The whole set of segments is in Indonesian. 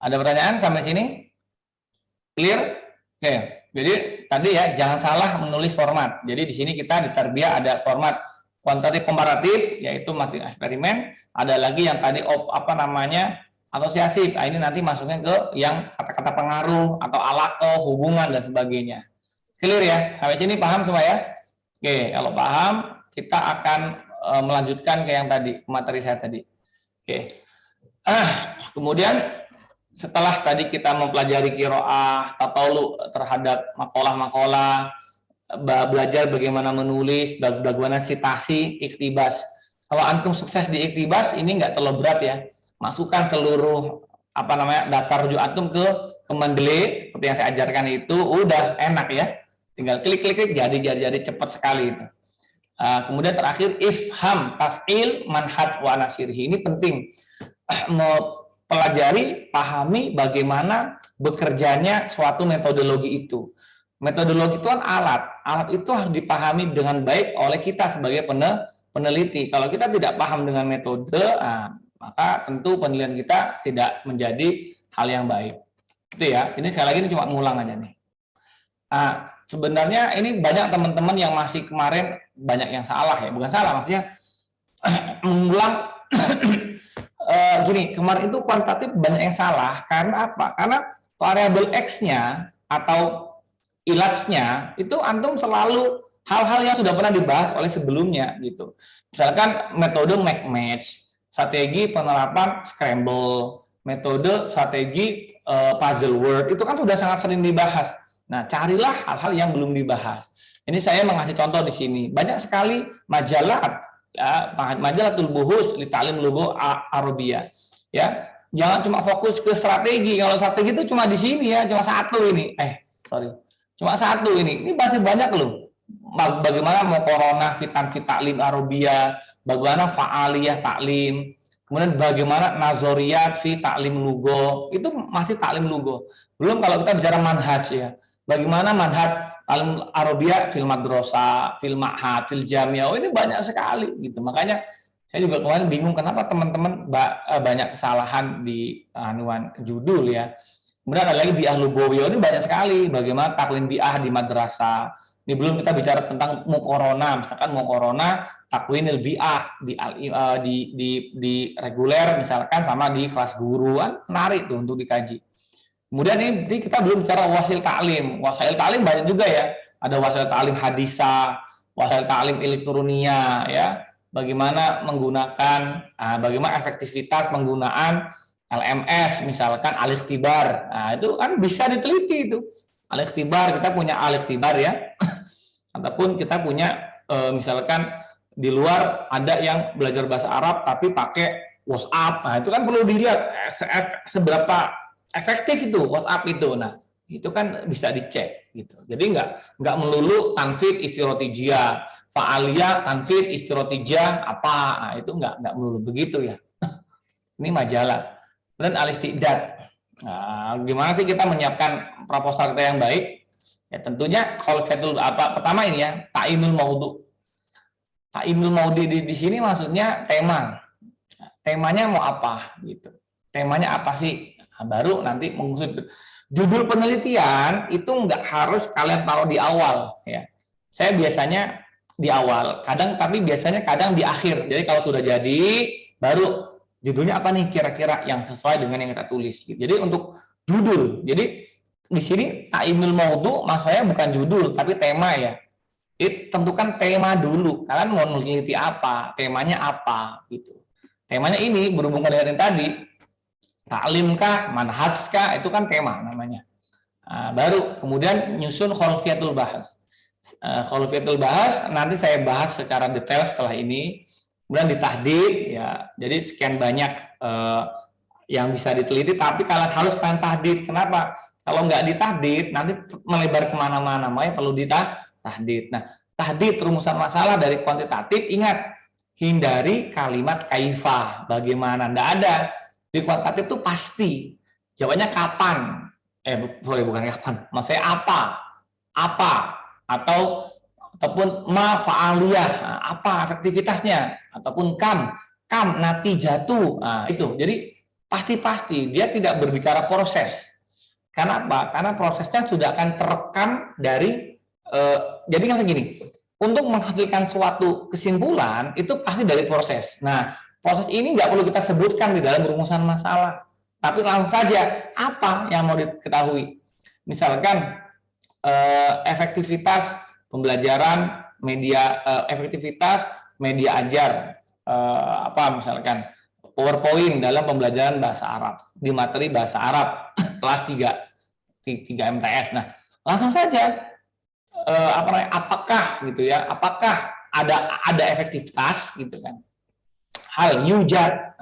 Ada pertanyaan sampai sini? Clear? Oke. Jadi tadi ya, jangan salah menulis format. Jadi di sini kita di Tarbiyah ada format kuantitatif komparatif, yaitu masing eksperimen. Ada lagi yang tadi asosiasi. Nah, ini nanti masuknya ke yang kata-kata pengaruh atau alaqah, hubungan dan sebagainya. Clear ya? Sampai sini paham semua ya? Oke, kalau paham, kita akan melanjutkan ke yang tadi, materi saya tadi. Oke. Kemudian setelah tadi kita mempelajari qiraah, tatawlu terhadap makalah-makalah, belajar bagaimana menulis, bagaimana citasi, iktibas. Kalau antum sukses di iktibas, ini nggak terlalu berat ya. Masukkan seluruh daftar rujuk antum ke Mendeley seperti yang saya ajarkan itu, udah enak ya. Tinggal klik-klik jadi cepat sekali itu. Kemudian terakhir ifham, taf'il, manhaj wa nasirhi. Ini penting. Pelajari, pahami bagaimana bekerjanya suatu metodologi itu. Metodologi itu kan alat. Alat itu harus dipahami dengan baik oleh kita sebagai peneliti. Kalau kita tidak paham dengan metode, maka tentu penelitian kita tidak menjadi hal yang baik. Itu ya. Ini sekali lagi ini cuma ngulang aja nih. Sebenarnya ini banyak teman-teman yang masih kemarin banyak yang salah ya. Bukan salah, maksudnya mengulang. Gini, kemarin itu kuantitatif banyak yang salah karena apa? Karena variabel X-nya atau ilasnya itu antum selalu hal-hal yang sudah pernah dibahas oleh sebelumnya gitu. Misalkan metode match, strategi penerapan scramble, metode strategi puzzle word itu kan sudah sangat sering dibahas. Nah, carilah hal-hal yang belum dibahas. Ini saya mengasih contoh di sini. Banyak sekali majalah ya, Majalatul Buhus li Ta'lim Lugha Arabiyah. Ya, jangan cuma fokus ke strategi. Kalau strategi itu cuma di sini ya, cuma satu ini. Cuma satu ini. Ini masih banyak loh. Bagaimana mau corona fitan fi ta'lim Arabiyah, bagaimana fa'aliyah taklim, kemudian bagaimana nazoriyat fi ta'lim lugha. Itu masih taklim lugha. Belum kalau kita bicara manhaj ya. Bagaimana manhaj Arabia, fil madrasah, fil ma'had, fil jamiah, ini banyak sekali gitu. Makanya saya juga kemarin bingung kenapa teman-teman banyak kesalahan di judul ya. Kemudian ada lagi bi'ah lugawiyah, ini banyak sekali. Bagaimana takwin bi'ah di madrasah. Ini belum kita bicara tentang muqarana, misalkan muqarana takwinil bi'ah di reguler misalkan sama di kelas guru, kan menarik tuh untuk dikaji. Kemudian ini kita belum bicara wasil ta'lim. Wasil ta'lim banyak juga ya. Ada wasil ta'lim hadisah, wasil ta'lim elektronia ya. Bagaimana menggunakan, bagaimana efektivitas penggunaan LMS misalkan al-ikhtibar. Nah, itu kan bisa diteliti itu. Al-ikhtibar, kita punya al-ikhtibar ya. Ataupun kita punya misalkan di luar ada yang belajar bahasa Arab tapi pakai WhatsApp. Nah, itu kan perlu dilihat seberapa efektif itu WhatsApp itu. Nah, itu kan bisa dicek gitu. Jadi nggak melulu tanfid istirotijia, fa'aliyah tanfid istirotijia apa. Nah, itu nggak melulu begitu ya. Ini majalah. Dan al-istidad. Nah, gimana sih kita menyiapkan proposal kita yang baik? Ya tentunya kalau pertama ini ya, ta'imul maudhu. Ta'imul maudhu di sini maksudnya tema. Temanya mau apa gitu. Temanya apa sih? Baru nanti mengusut judul penelitian itu nggak harus kalian taruh di awal ya. Saya biasanya di awal, tapi biasanya kadang di akhir. Jadi kalau sudah jadi baru judulnya apa nih kira-kira yang sesuai dengan yang kita tulis. Gitu. Jadi untuk judul. Jadi di sini ta'imul maudhu maksudnya bukan judul tapi tema ya. Tentukan tema dulu. Kalian mau meneliti apa, temanya apa gitu. Temanya ini berhubungan dengan yang tadi. Taklimkah, manhajkah, itu kan tema namanya. Baru kemudian nyusun khulfiyatul bahas. Khulfiyatul bahas nanti saya bahas secara detail setelah ini. Kemudian ditahdid ya. Jadi sekian banyak yang bisa diteliti, tapi kalian harus pengen tahdid. Kenapa? Kalau nggak ditahdid nanti melebar kemana-mana. Makanya perlu ditahdid. Nah, tahdid rumusan masalah dari kuantitatif, ingat hindari kalimat kaifah. Bagaimana? Nggak ada. Di kuantitatif itu pasti. Jawabannya kapan? Bukan kapan. Maksudnya apa? Ataupun ma fa'aliyah. Apa efektivitasnya? Ataupun kam natijatu. Nah, itu. Jadi pasti dia tidak berbicara proses. Karena apa? Karena prosesnya sudah akan terekam dari jadi kan segini. Untuk menghasilkan suatu kesimpulan itu pasti dari proses. Nah, proses ini nggak perlu kita sebutkan di dalam rumusan masalah, tapi langsung saja apa yang mau diketahui. Misalkan efektivitas pembelajaran media, efektivitas media ajar, apa misalkan PowerPoint dalam pembelajaran bahasa Arab di materi bahasa Arab kelas 3 MTS. Nah, langsung saja apakah gitu ya, apakah ada efektivitas gitu kan, hal yujad.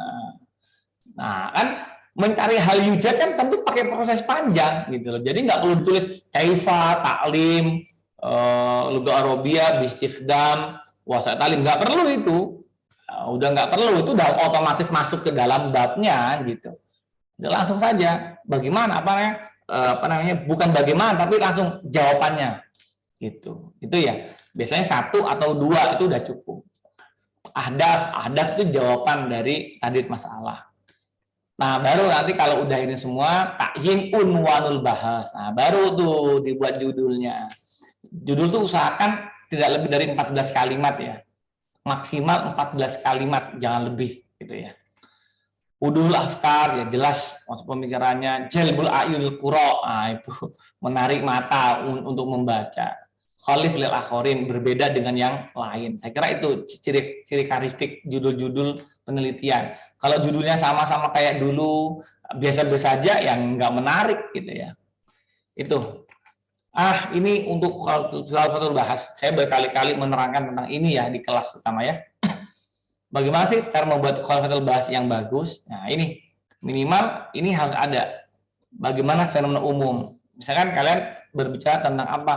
Nah kan mencari hal yujad kan tentu pakai proses panjang gitu loh, jadi nggak perlu tulis kaifa taklim lugha arabiyah bistikdam wasa talim, nggak perlu itu. Udah nggak perlu, itu udah otomatis masuk ke dalam babnya gitu. Udah langsung saja bagaimana apa namanya, bukan bagaimana tapi langsung jawabannya gitu. Itu ya biasanya 1 atau 2 itu udah cukup. Ahdaf itu jawaban dari tadid masalah. Nah baru nanti kalau udah ini semua takyin unwanul bahas, nah baru tuh dibuat judulnya. Judul tuh usahakan tidak lebih dari 14 kalimat ya, maksimal 14 kalimat, jangan lebih gitu ya. Udul afkar ya jelas maksud pemikirannya, jalbul ayunil qura, nah itu menarik mata untuk membaca. Khalif lil akhorin, berbeda dengan yang lain. Saya kira itu ciri karakteristik judul-judul penelitian. Kalau judulnya sama-sama kayak dulu, biasa-biasa saja, yang nggak menarik gitu ya. Itu. Ini untuk Khalifatul Bahas. Saya berkali-kali menerangkan tentang ini ya di kelas pertama ya. Bagaimana sih cara membuat Khalifatul Bahas yang bagus? Nah ini minimal ini harus ada. Bagaimana fenomena umum? Misalkan kalian berbicara tentang apa?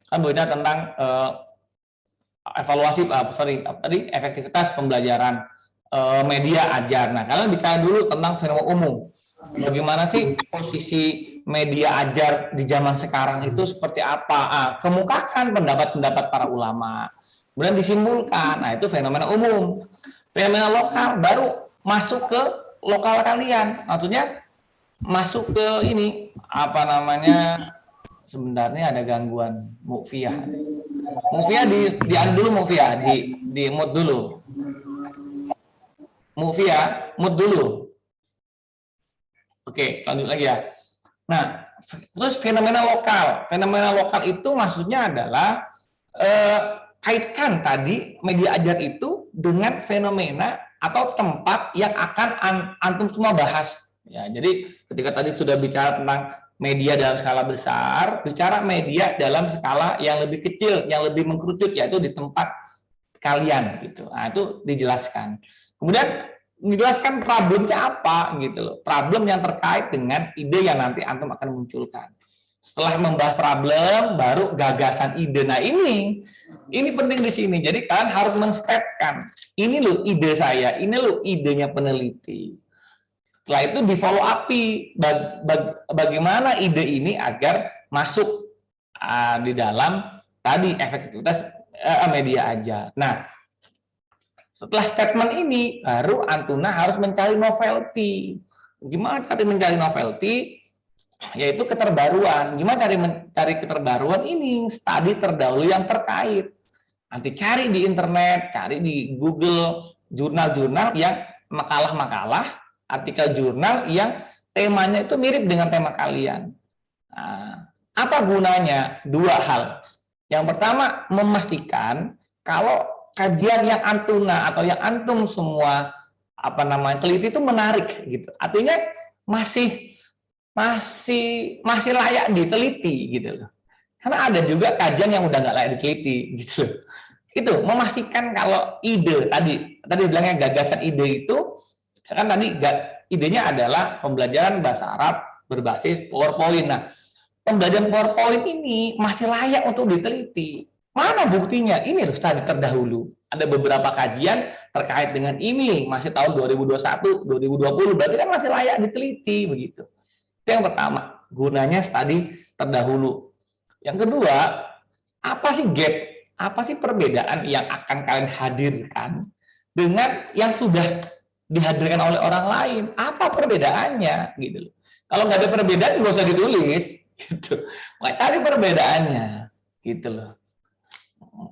Kan berbicara tentang evaluasi, tadi efektivitas pembelajaran media ajar. Nah, kalian bicara dulu tentang fenomena umum. Bagaimana sih posisi media ajar di zaman sekarang itu seperti apa? Kemukakan pendapat-pendapat para ulama. Kemudian disimpulkan. Nah, itu fenomena umum. Fenomena lokal baru masuk ke lokal kalian. Maksudnya masuk ke ini apa namanya? Sebenarnya ada gangguan Mufiah. Mufiah di dulu, Mufiah di mute dulu. Mufiah mute dulu. Oke, lanjut lagi ya. Nah, terus fenomena lokal. Fenomena lokal itu maksudnya adalah kaitkan tadi media ajar itu dengan fenomena atau tempat yang akan antum semua bahas. Ya, jadi ketika tadi sudah bicara tentang media dalam skala besar, bicara media dalam skala yang lebih kecil, yang lebih mengkerucut, yaitu di tempat kalian gitu. Nah, itu dijelaskan. Kemudian dijelaskan problemnya apa gitu loh. Problem yang terkait dengan ide yang nanti antum akan munculkan. Setelah membahas problem, baru gagasan ide. Nah ini penting di sini. Jadi kalian harus men-stepkan. Ini loh ide saya, ini loh idenya peneliti. Setelah itu di follow up bagaimana ide ini agar masuk di dalam tadi efektivitas media ajar. Nah, setelah statement ini baru antuna harus mencari novelty. Gimana cara mencari novelty? Yaitu keterbaruan. Gimana cari keterbaruan ini? Studi terdahulu yang terkait. Nanti cari di internet, cari di Google jurnal-jurnal yang makalah-makalah, artikel jurnal yang temanya itu mirip dengan tema kalian. Nah, apa gunanya? 2 hal. Yang pertama, memastikan kalau kajian yang antuna atau yang antum semua teliti itu menarik gitu. Artinya masih layak diteliti gitu loh. Karena ada juga kajian yang udah nggak layak diteliti gitu loh. Itu memastikan kalau ide tadi bilangnya gagasan ide itu, misalkan tadi idenya adalah pembelajaran bahasa Arab berbasis PowerPoint. Nah, pembelajaran PowerPoint ini masih layak untuk diteliti. Mana buktinya? Ini harus studi terdahulu. Ada beberapa kajian terkait dengan ini masih tahun 2021, 2020, berarti kan masih layak diteliti begitu. Itu yang pertama, gunanya studi terdahulu. Yang kedua, apa sih gap? Apa sih perbedaan yang akan kalian hadirkan dengan yang sudah dihadirkan oleh orang lain. Apa perbedaannya gitu loh. Kalau nggak ada perbedaan nggak usah ditulis gitu. Nggak cari perbedaannya gitu loh.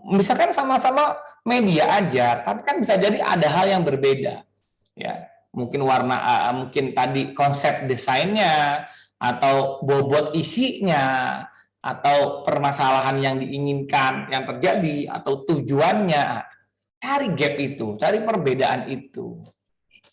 Misalkan sama-sama media aja, tapi kan bisa jadi ada hal yang berbeda. Ya, mungkin warna, mungkin tadi konsep desainnya atau bobot isinya atau permasalahan yang diinginkan yang terjadi atau tujuannya. Cari gap itu, cari perbedaan itu.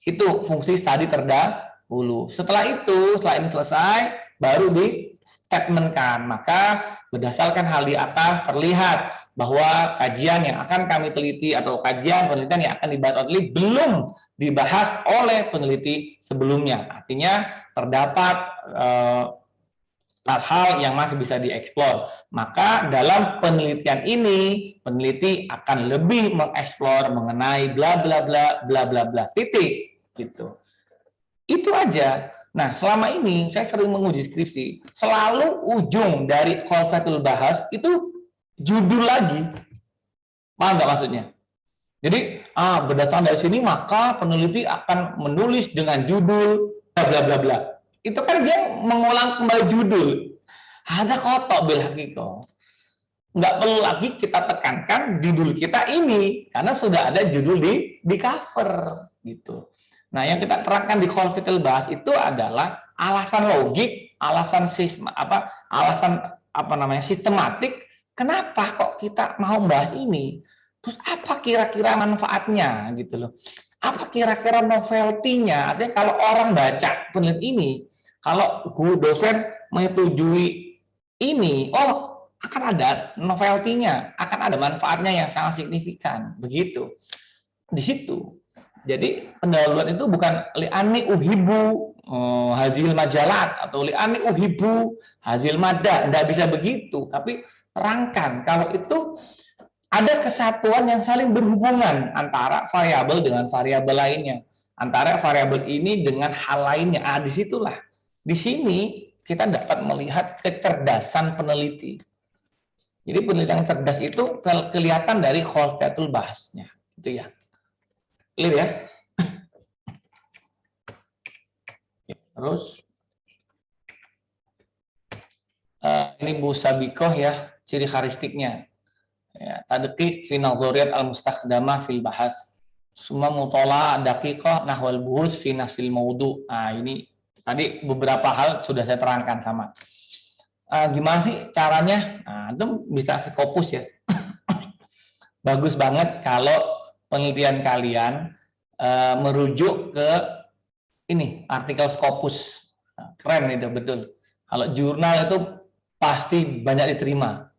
Itu fungsi studi terdahulu. Setelah ini selesai, baru di statementkan. Maka berdasarkan hal di atas terlihat bahwa kajian yang akan kami teliti atau kajian penelitian yang akan dibahas oleh belum dibahas oleh peneliti sebelumnya. Artinya terdapat hal-hal yang masih bisa dieksplor. Maka dalam penelitian ini, peneliti akan lebih mengeksplor mengenai bla bla bla bla bla bla. Titik gitu. Itu aja. Nah, selama ini saya sering menguji skripsi, selalu ujung dari Khulafatul Bahas itu judul lagi. Paham nggak maksudnya? Jadi, berdasarkan dari sini maka peneliti akan menulis dengan judul bla bla bla bla. Itu kan dia mengulang kembali judul. Ada kotok bil hakiko. Nggak perlu lagi kita tekankan judul kita ini karena sudah ada judul di cover gitu. Nah, yang kita terangkan di Khulafatul Bahas itu adalah alasan logik, alasan sistematik kenapa kok kita mau membahas ini. Terus apa kira-kira manfaatnya gitu loh. Apa kira-kira novelty-nya? Artinya kalau orang baca penelitian ini, kalau guru dosen menyetujui ini, akan ada novelty-nya, akan ada manfaatnya yang sangat signifikan. Begitu. Di situ. Jadi pendahuluan itu bukan li'ani uhibu hasil majalat atau li'ani uhibu hasil madah, tidak bisa begitu. Tapi terangkan kalau itu ada kesatuan yang saling berhubungan antara variabel dengan variabel lainnya, antara variabel ini dengan hal lainnya. Disitulah, di sini kita dapat melihat kecerdasan peneliti. Jadi penelitian cerdas itu kelihatan dari Khulafatul Bahasnya, gitu ya. Clear ya? Terus ini Bu Sabikoh ya, ciri karakteristiknya. Ya, tadqiq fi nazariyat al-mustakhdamah fil bahas. Summa mutala daqiqah nahwal buhus fi nafsil maudu. Ini tadi beberapa hal sudah saya terangkan sama. Gimana sih caranya? Itu bisa Scopus ya. Bagus banget kalau penelitian kalian merujuk ke ini artikel Scopus. Keren itu betul. Kalau jurnal itu pasti banyak diterima.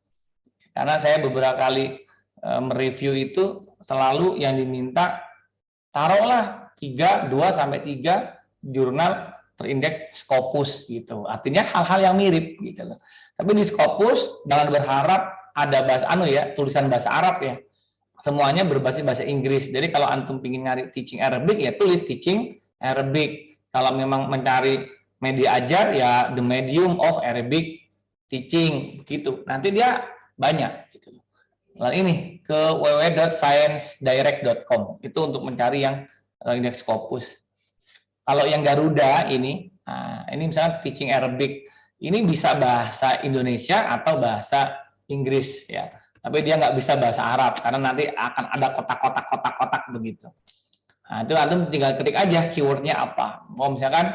Karena saya beberapa kali mereview itu selalu yang diminta taruhlah 2 sampai 3 jurnal terindeks Scopus gitu. Artinya hal-hal yang mirip gitu loh. Tapi di Scopus jangan berharap ada bahasa tulisan bahasa Arab ya. Semuanya berbasis bahasa Inggris. Jadi kalau antum ingin nyari teaching Arabic ya tulis teaching Arabic. Kalau memang mencari media ajar ya the medium of Arabic teaching gitu. Nanti dia banyak gitu. Lalu ini ke www.sciencedirect.com itu untuk mencari yang indeks Scopus. Kalau yang Garuda ini misalnya teaching Arabic, ini bisa bahasa Indonesia atau bahasa Inggris ya. Tapi dia nggak bisa bahasa Arab karena nanti akan ada kotak-kotak begitu. Itu antum tinggal ketik aja keywordnya apa. Mau misalkan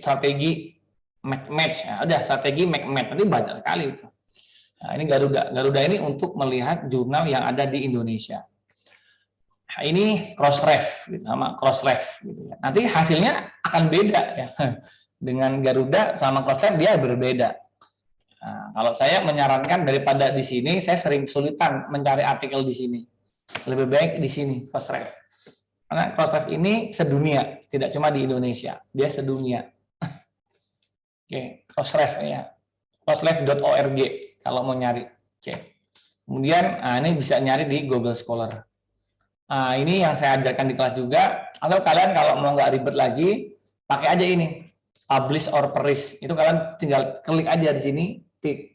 strategi match, udah strategi match nanti banyak sekali itu. Nah, ini Garuda. Garuda ini untuk melihat jurnal yang ada di Indonesia. Nah, ini Crossref, sama Crossref. Gitu ya. Nanti hasilnya akan beda ya. Dengan Garuda sama Crossref dia berbeda. Nah, kalau saya menyarankan daripada di sini, saya sering kesulitan mencari artikel di sini. Lebih baik di sini Crossref. Karena Crossref ini sedunia, tidak cuma di Indonesia, dia sedunia. Oke, Crossref ya. Crossref.org kalau mau nyari. Oke. Kemudian ini bisa nyari di Google Scholar. Ini yang saya ajarkan di kelas juga. Atau kalian kalau mau nggak ribet lagi, pakai aja ini publish or perish. Itu kalian tinggal klik aja di sini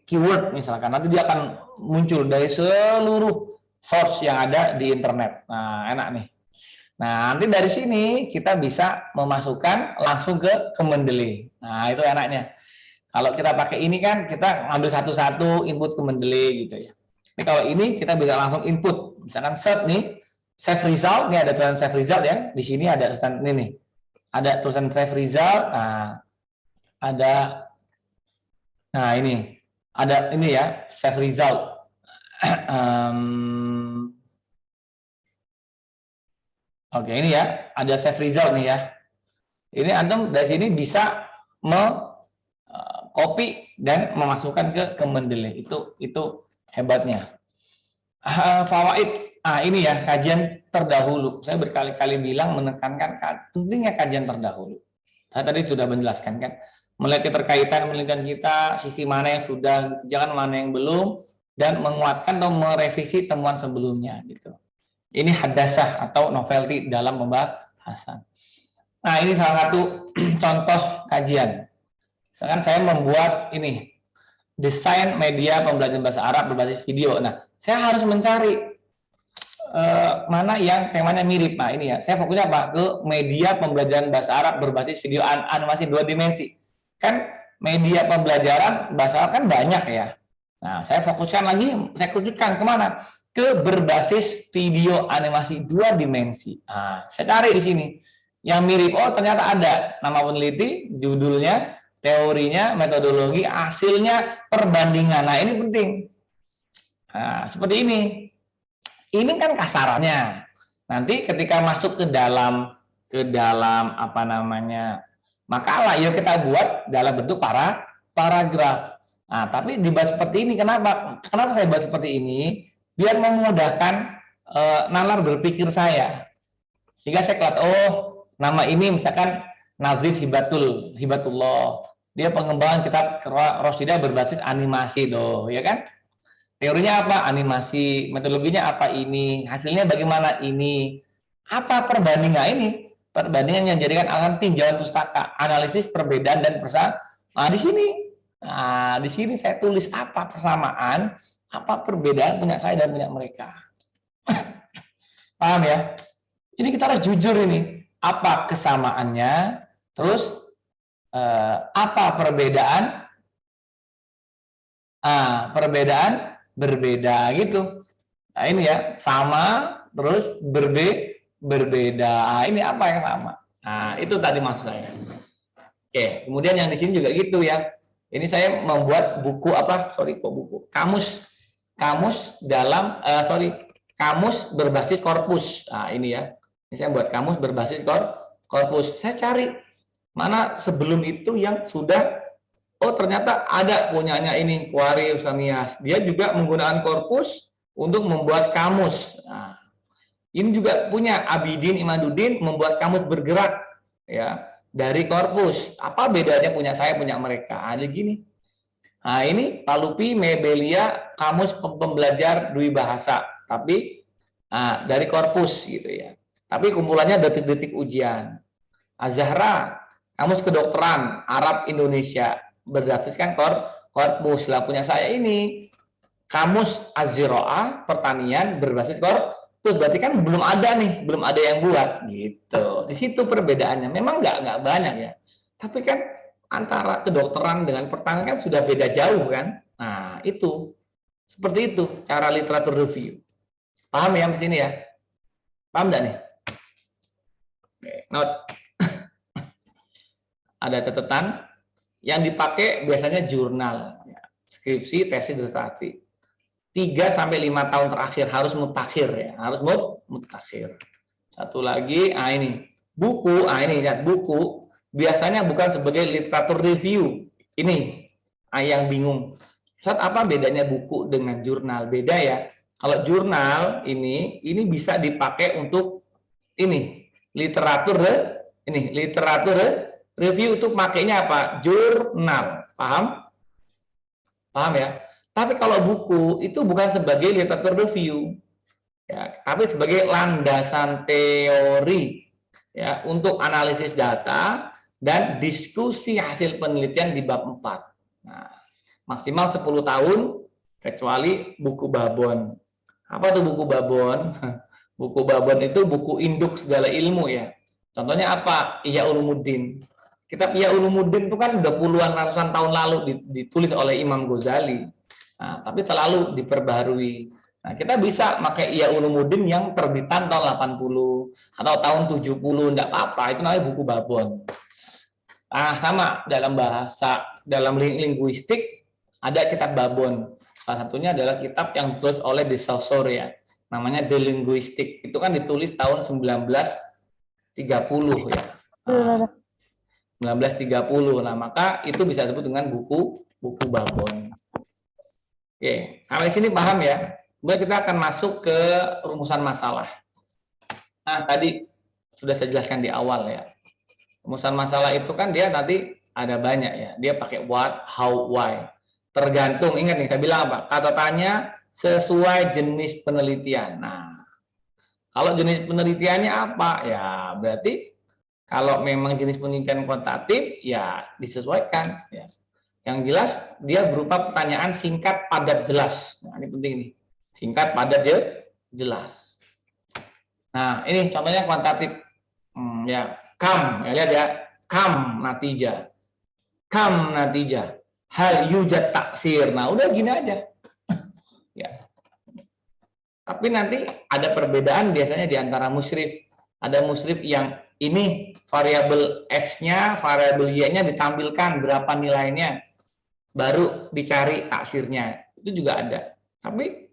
keyword misalkan. Nanti dia akan muncul dari seluruh source yang ada di internet. Nah, enak nih. Nah, nanti dari sini kita bisa memasukkan langsung ke Mendeley. Nah, itu enaknya. Kalau kita pakai ini kan kita ngambil satu-satu input ke Mendeley gitu ya. Ini kalau ini kita bisa langsung input. Misalkan set nih, save result, ini ada tulisan save result ya. Di sini ada tulisan ini nih. Ada tulisan save result. Nah, ada ini. Ada ini ya, save result. Oke, ini ya, ada save result nih ya. Ini antum dari sini bisa copy dan memasukkan ke Mendeley. Itu hebatnya. Fawaid. Ini ya, kajian terdahulu. Saya berkali-kali bilang menekankan pentingnya kajian terdahulu. Saya tadi sudah menjelaskan kan, melihat keterkaitan penelitian kita, sisi mana yang sudah, jangan mana yang belum, dan menguatkan atau merevisi temuan sebelumnya gitu. Ini hadasah atau novelty dalam pembahasan. Nah, ini salah satu contoh kajian. Misalkan saya membuat ini, desain media pembelajaran bahasa Arab berbasis video. Nah, saya harus mencari mana yang temanya mirip. Nah, ini ya, saya fokusnya apa? Ke media pembelajaran bahasa Arab berbasis video animasi 2 dimensi. Kan media pembelajaran bahasa Arab kan banyak ya. Nah, saya fokuskan lagi, saya kerucutkan kemana? Ke berbasis video animasi 2 dimensi. Nah, saya cari di sini. Yang mirip, oh ternyata ada nama peneliti, judulnya, teorinya, metodologi, hasilnya, perbandingan. Nah, ini penting. Nah, seperti ini. Ini kan kasarannya. Nanti ketika masuk ke dalam apa namanya makalah, yuk kita buat dalam bentuk paragraf. Nah, tapi dibahas seperti ini, kenapa? Kenapa saya bahas seperti ini? Biar memudahkan nalar berpikir saya. Sehingga saya kelihatan, oh, nama ini misalkan Nazif Hibatullah. Dia pengembangan kitab Rosida berbasis animasi tuh, ya kan? Teorinya apa? Animasi. Metodologinya apa? Ini. Hasilnya bagaimana? Ini. Apa perbandingan ini? Perbandingan yang dijadikan alat tinjauan pustaka, analisis perbedaan dan persamaan. Nah, di sini. Nah, di sini saya tulis apa persamaan, apa perbedaan punya saya dan punya mereka. Paham ya? Ini kita harus jujur ini. Apa kesamaannya? Terus apa perbedaan? Perbedaan berbeda gitu. Nah, ini ya, sama terus berbeda. Ini apa yang sama? Nah, itu tadi maksud saya. Oke, kemudian yang di sini juga gitu ya. Ini saya membuat buku apa? Buku. Kamus dalam kamus berbasis korpus. Nah, ini ya. Ini saya buat kamus berbasis korpus. Saya cari mana sebelum itu yang sudah, oh ternyata ada punyanya ini Kuari Usanias. Dia juga menggunakan korpus untuk membuat kamus. Nah, ini juga punya Abidin Imaduddin membuat kamus bergerak ya dari korpus. Apa bedanya punya saya punya mereka? Ada gini. Nah, ini Palupi Mebelia kamus pembelajar dwi bahasa, tapi dari korpus gitu ya. Tapi kumpulannya detik-detik ujian. Azahra kamus kedokteran Arab Indonesia berdasarkan korpus. Lah punya saya ini kamus Az-Ziraah pertanian berbasis korpus. Berarti kan belum ada yang buat gitu. Di situ perbedaannya. Memang nggak banyak ya. Tapi kan antara kedokteran dengan pertanian kan sudah beda jauh kan. Nah, itu. Seperti itu cara literatur review. Paham ya di sini ya? Paham enggak nih? Oke, note. Ada catatan yang dipakai biasanya jurnal, skripsi, tesis, disertasi. 3 sampai 5 tahun terakhir harus mutakhir ya, harus mutakhir. Satu lagi, ini buku, ini lihat buku biasanya bukan sebagai literatur review. Ini yang bingung. Ustaz, apa bedanya buku dengan jurnal? Beda ya. Kalau jurnal ini bisa dipakai untuk ini literatur review itu makainya apa? Jurnal. Paham? Paham ya? Tapi kalau buku itu bukan sebagai literatur review. Ya, tapi sebagai landasan teori ya untuk analisis data dan diskusi hasil penelitian di bab 4. Nah, maksimal 10 tahun kecuali buku babon. Apa tuh buku babon? Buku babon itu buku induk segala ilmu ya. Contohnya apa? Ihya Ulumuddin. Kitab Ihya Ulumuddin itu kan udah puluhan ratusan tahun lalu ditulis oleh Imam Ghazali. Nah, tapi selalu diperbaharui. Nah, kita bisa pakai Ihya Ulumuddin yang terbitan tahun 80 atau tahun 70, enggak apa-apa, itu namanya buku babon. Nah, sama dalam bahasa, dalam linguistik ada kitab babon. Salah satunya adalah kitab yang ditulis oleh De Saussure ya. Namanya The Linguistic. Itu kan ditulis tahun 1930 ya. Nah, 1930. Nah, maka itu bisa disebut dengan buku babon. Oke, sampai sini paham ya? Kemudian kita akan masuk ke rumusan masalah. Nah, tadi sudah saya jelaskan di awal ya. Rumusan masalah itu kan dia nanti ada banyak ya. Dia pakai what, how, why. Tergantung, ingat nih saya bilang apa? Kata tanya sesuai jenis penelitian. Nah, kalau jenis penelitiannya apa? Ya, berarti kalau memang jenis penelitian kuantitatif, ya disesuaikan. Ya. Yang jelas, dia berupa pertanyaan singkat, padat, jelas. Nah, ini penting nih. Singkat, padat, jelas. Nah, ini contohnya kuantitatif. Ya, kam, ya lihat ya. Kam natijah. Kam natijah. Hal yujad taksir. Nah, udah gini aja. Ya. Tapi nanti ada perbedaan biasanya di antara musyrif. Ada musyrif yang ini variabel X-nya, variabel Y-nya ditampilkan berapa nilainya, baru dicari taksirnya. Itu juga ada. Tapi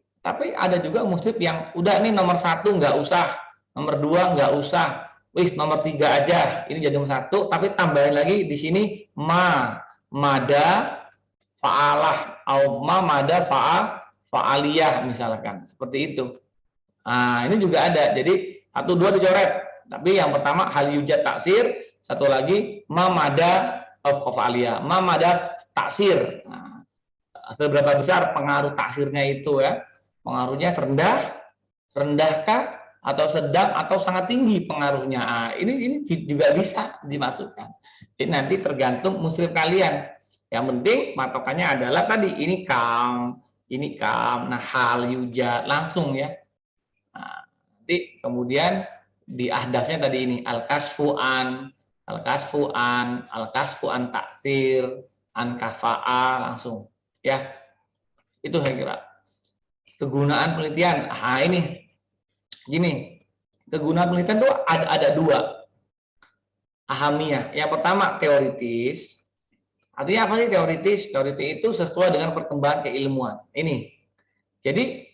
ada juga musyrif yang udah nih nomor 1 nggak usah, nomor 2 nggak usah, wis nomor 3 aja. Ini jadi nomor 1, tapi tambahin lagi di sini mada, fa'alah, atau mada, fa'aliyah misalkan, seperti itu. Nah, ini juga ada. Jadi 1, 2 dicoret. Tapi yang pertama hal yujad taksir, satu lagi mada fa'aliyah, mada taksir. Nah, seberapa besar pengaruh taksirnya itu ya? Pengaruhnya rendahkah atau sedang atau sangat tinggi pengaruhnya. Nah, ini juga bisa dimasukkan. Jadi nanti tergantung musyrif kalian. Yang penting patokannya adalah tadi ini kam, nah hal yujad langsung ya. Nah, nanti kemudian di ahdafnya tadi ini al-kasfu an taksir, an kafa'a langsung ya. Itu saya kira. Kegunaan penelitian. Ah ini gini. Kegunaan penelitian itu ada 2. Ahamiyah. Yang pertama teoritis. Artinya apa sih teoritis? Teoritis itu sesuai dengan perkembangan keilmuan. Ini. Jadi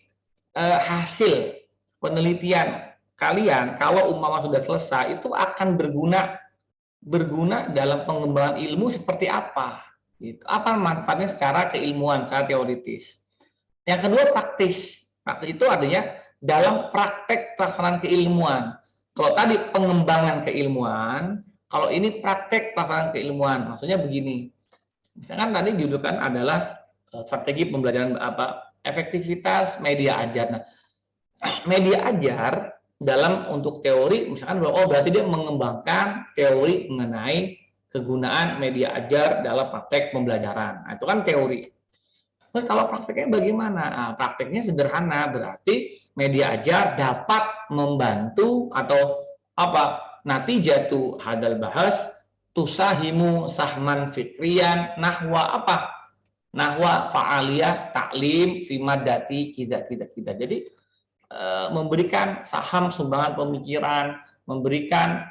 hasil penelitian kalian kalau umpama sudah selesai itu akan berguna dalam pengembangan ilmu seperti apa? Gitu. Apa manfaatnya secara keilmuan, secara teoritis? Yang kedua praktis. Praktis itu artinya dalam praktek pelaksanaan keilmuan. Kalau tadi pengembangan keilmuan, kalau ini praktek pelaksanaan keilmuan, maksudnya begini. Misalkan tadi judulkan adalah strategi pembelajaran efektivitas media ajar. Nah, media ajar dalam untuk teori, misalkan berarti dia mengembangkan teori mengenai kegunaan media ajar dalam praktek pembelajaran. Nah, itu kan teori. Terus kalau prakteknya bagaimana? Nah, prakteknya sederhana, berarti media ajar dapat membantu atau natijatu hadal bahas tusahimu sahman fikrian nahwa fa'aliyah taklim fimadati kita. Jadi memberikan saham sumbangan pemikiran, memberikan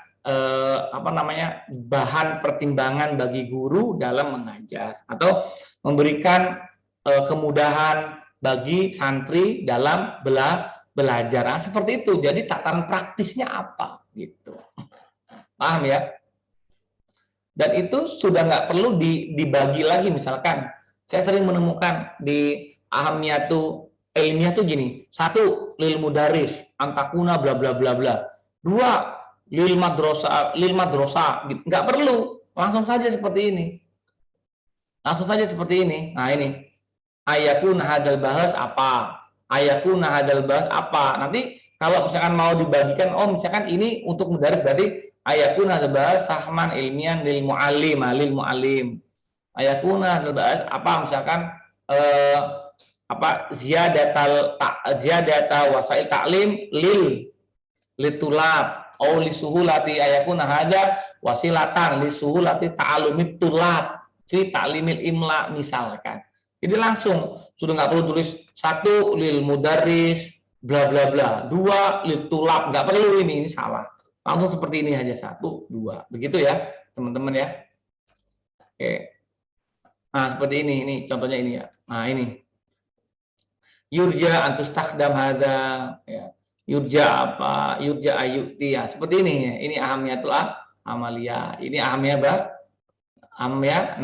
bahan pertimbangan bagi guru dalam mengajar atau memberikan kemudahan bagi santri dalam belajar. Nah, seperti itu. Jadi tataran praktisnya apa gitu. Paham ya? Dan itu sudah nggak perlu dibagi lagi. Misalkan saya sering menemukan di ahamiyatu ilmiah tuh gini. 1, lil mudaris antakuna bla bla bla bla. 2, lil madrasah gitu. Nggak perlu, langsung saja seperti ini. Nah ini ayakuna hadal bahas apa? Nanti kalau misalkan mau dibagikan, misalkan ini untuk mudaris berarti ayakuna hadal bahas sahman ilmian lil muallim. Ayakuna hadal bahas misalkan ziyadata wasail taklim lil litulab au lisuhulati ayakuna hadza wasilatan lisuhulati ta'allumit tulab fi ta'limil imla misalkan. Jadi langsung sudah nggak perlu tulis 1 lil mudarris bla bla bla, 2 lil tulab, nggak perlu ini salah. Langsung seperti ini aja 1 2. Begitu ya, teman-teman ya. Oke. Nah, seperti ini contohnya ini ya. Nah, ini. Yurja antustakhdam hadza ya. Yurja apa? Yurja ayuti ya. Seperti ini ya. Ini ahamiyatul amaliyah. Ini ahamiyah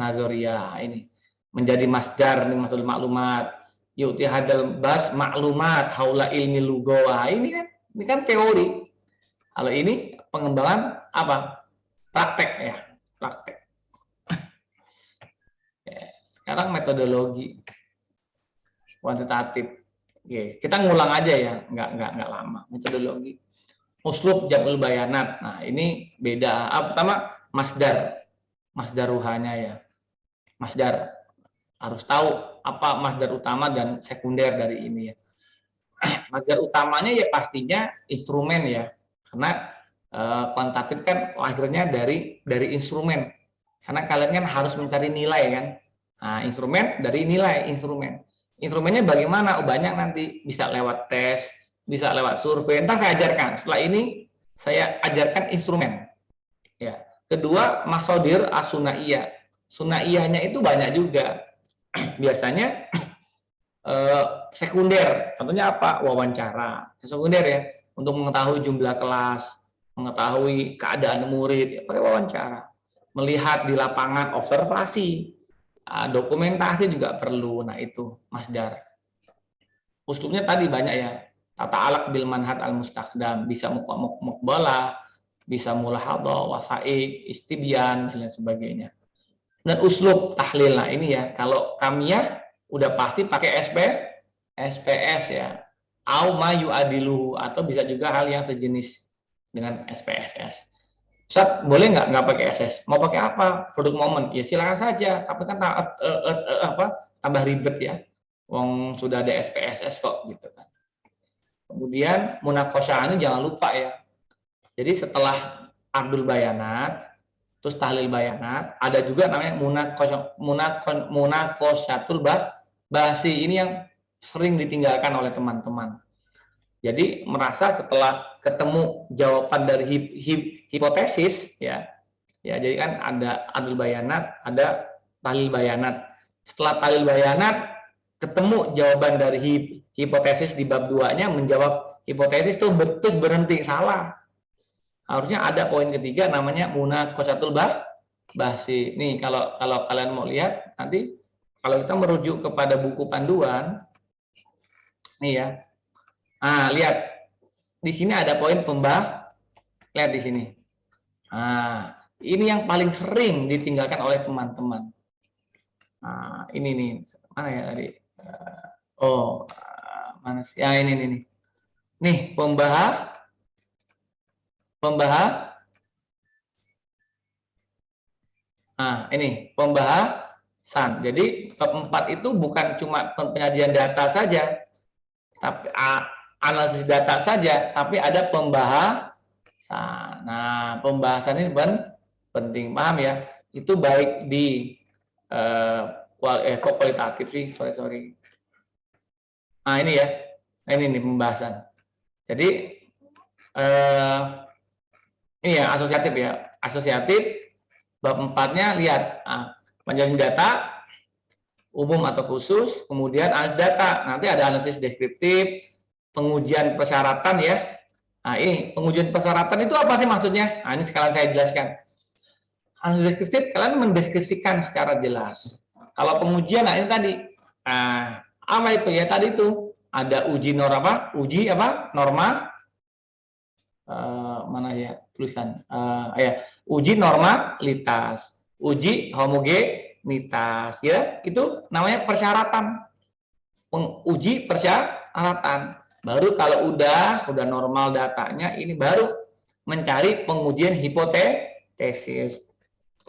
nazariyah ini. Menjadi masdar min maksud maklumat. Yu'ti hadal bas maklumat haula ilmi lugawa. Ini kan teori. Kalau ini pengembangan apa? Praktek ya, praktek. Sekarang metodologi kuantitatif. Oke, kita ngulang aja ya, nggak lama. Metodologi. Uslub jam'ul bayanat. Nah, ini beda. Pertama masdar ruhanya ya. Masdar. Harus tahu apa masdar utama dan sekunder dari ini ya. Masdar utamanya ya pastinya instrumen ya, karena kuantitatif kan akhirnya dari instrumen, karena kalian kan harus mencari nilai kan. Nah, instrumen dari nilai instrumennya bagaimana? Banyak nanti, bisa lewat tes, bisa lewat survei. Entar saya ajarkan. Setelah ini saya ajarkan instrumen ya. Kedua masodir as-sunaiyah. Sunaiyahnya itu banyak juga. Biasanya sekunder, contohnya apa? Wawancara. Sekunder ya, untuk mengetahui jumlah kelas, mengetahui keadaan murid, ya, pakai wawancara. Melihat di lapangan, observasi, dokumentasi juga perlu. Nah, itu masdar. Uslubnya tadi banyak ya. Tata alaq bil manhaj al mustakhdam, bisa muqbalah, bisa mulahadhah, wasaik, istibyan dan lain sebagainya. Dan uslub tahlil, nah ini ya, kalau kamiyah udah pasti pakai SPS ya, au ma yu'adiluhu, atau bisa juga hal yang sejenis dengan SPSS. Ustaz, boleh nggak pakai SS? Mau pakai apa? Produk momen? Ya silakan saja, tapi kan tambah ribet ya. Wong sudah ada SPSS kok gitu kan. Kemudian munaqasyah ini jangan lupa ya. Jadi setelah ardul bayanat, terus tahlil bayanat, ada juga namanya munaqasyatul bahsi. Ini yang sering ditinggalkan oleh teman-teman. Jadi merasa setelah ketemu jawaban dari hipotesis ya, jadi kan ada ardul bayanat, ada tahlil bayanat. Setelah tahlil bayanat ketemu jawaban dari hipotesis di bab 2-nya, menjawab hipotesis itu betul berhenti, salah. Harusnya ada poin ketiga namanya munaqasyatul bahsi. Nih kalau kalian mau lihat nanti, kalau kita merujuk kepada buku panduan nih ya. Nah, lihat di sini ada poin lihat di sini. Nah, ini yang paling sering ditinggalkan oleh teman-teman. Nah, ini nih, mana ya tadi? Mana sih? Ya, ini. Nih, pembahasan. Nah, ini pembahasan. Jadi bab 4 itu bukan cuma penyajian data saja, tapi analisis data saja, tapi ada pembahasan. Nah, pembahasan ini penting, paham ya? Itu baik di kualitatif sih, sorry. Nah, ini ya. Ini nih pembahasan. Jadi ini ya asosiatif ya. Asosiatif bab 4-nya lihat penyajian data umum atau khusus, kemudian analisis data. Nanti ada analisis deskriptif, pengujian persyaratan ya. Nah, ini pengujian persyaratan itu apa sih maksudnya? Nah, ini sekalian saya jelaskan. Analisis deskriptif, kalian mendeskripsikan secara jelas. Kalau pengujian, nah ini tadi. Apa itu ya? Tadi itu ada uji norma, mana ya tulisan? Uji normalitas, uji homogenitas, ya itu namanya persyaratan. Uji persyaratan. Baru kalau udah normal datanya, ini baru mencari pengujian hipotesis.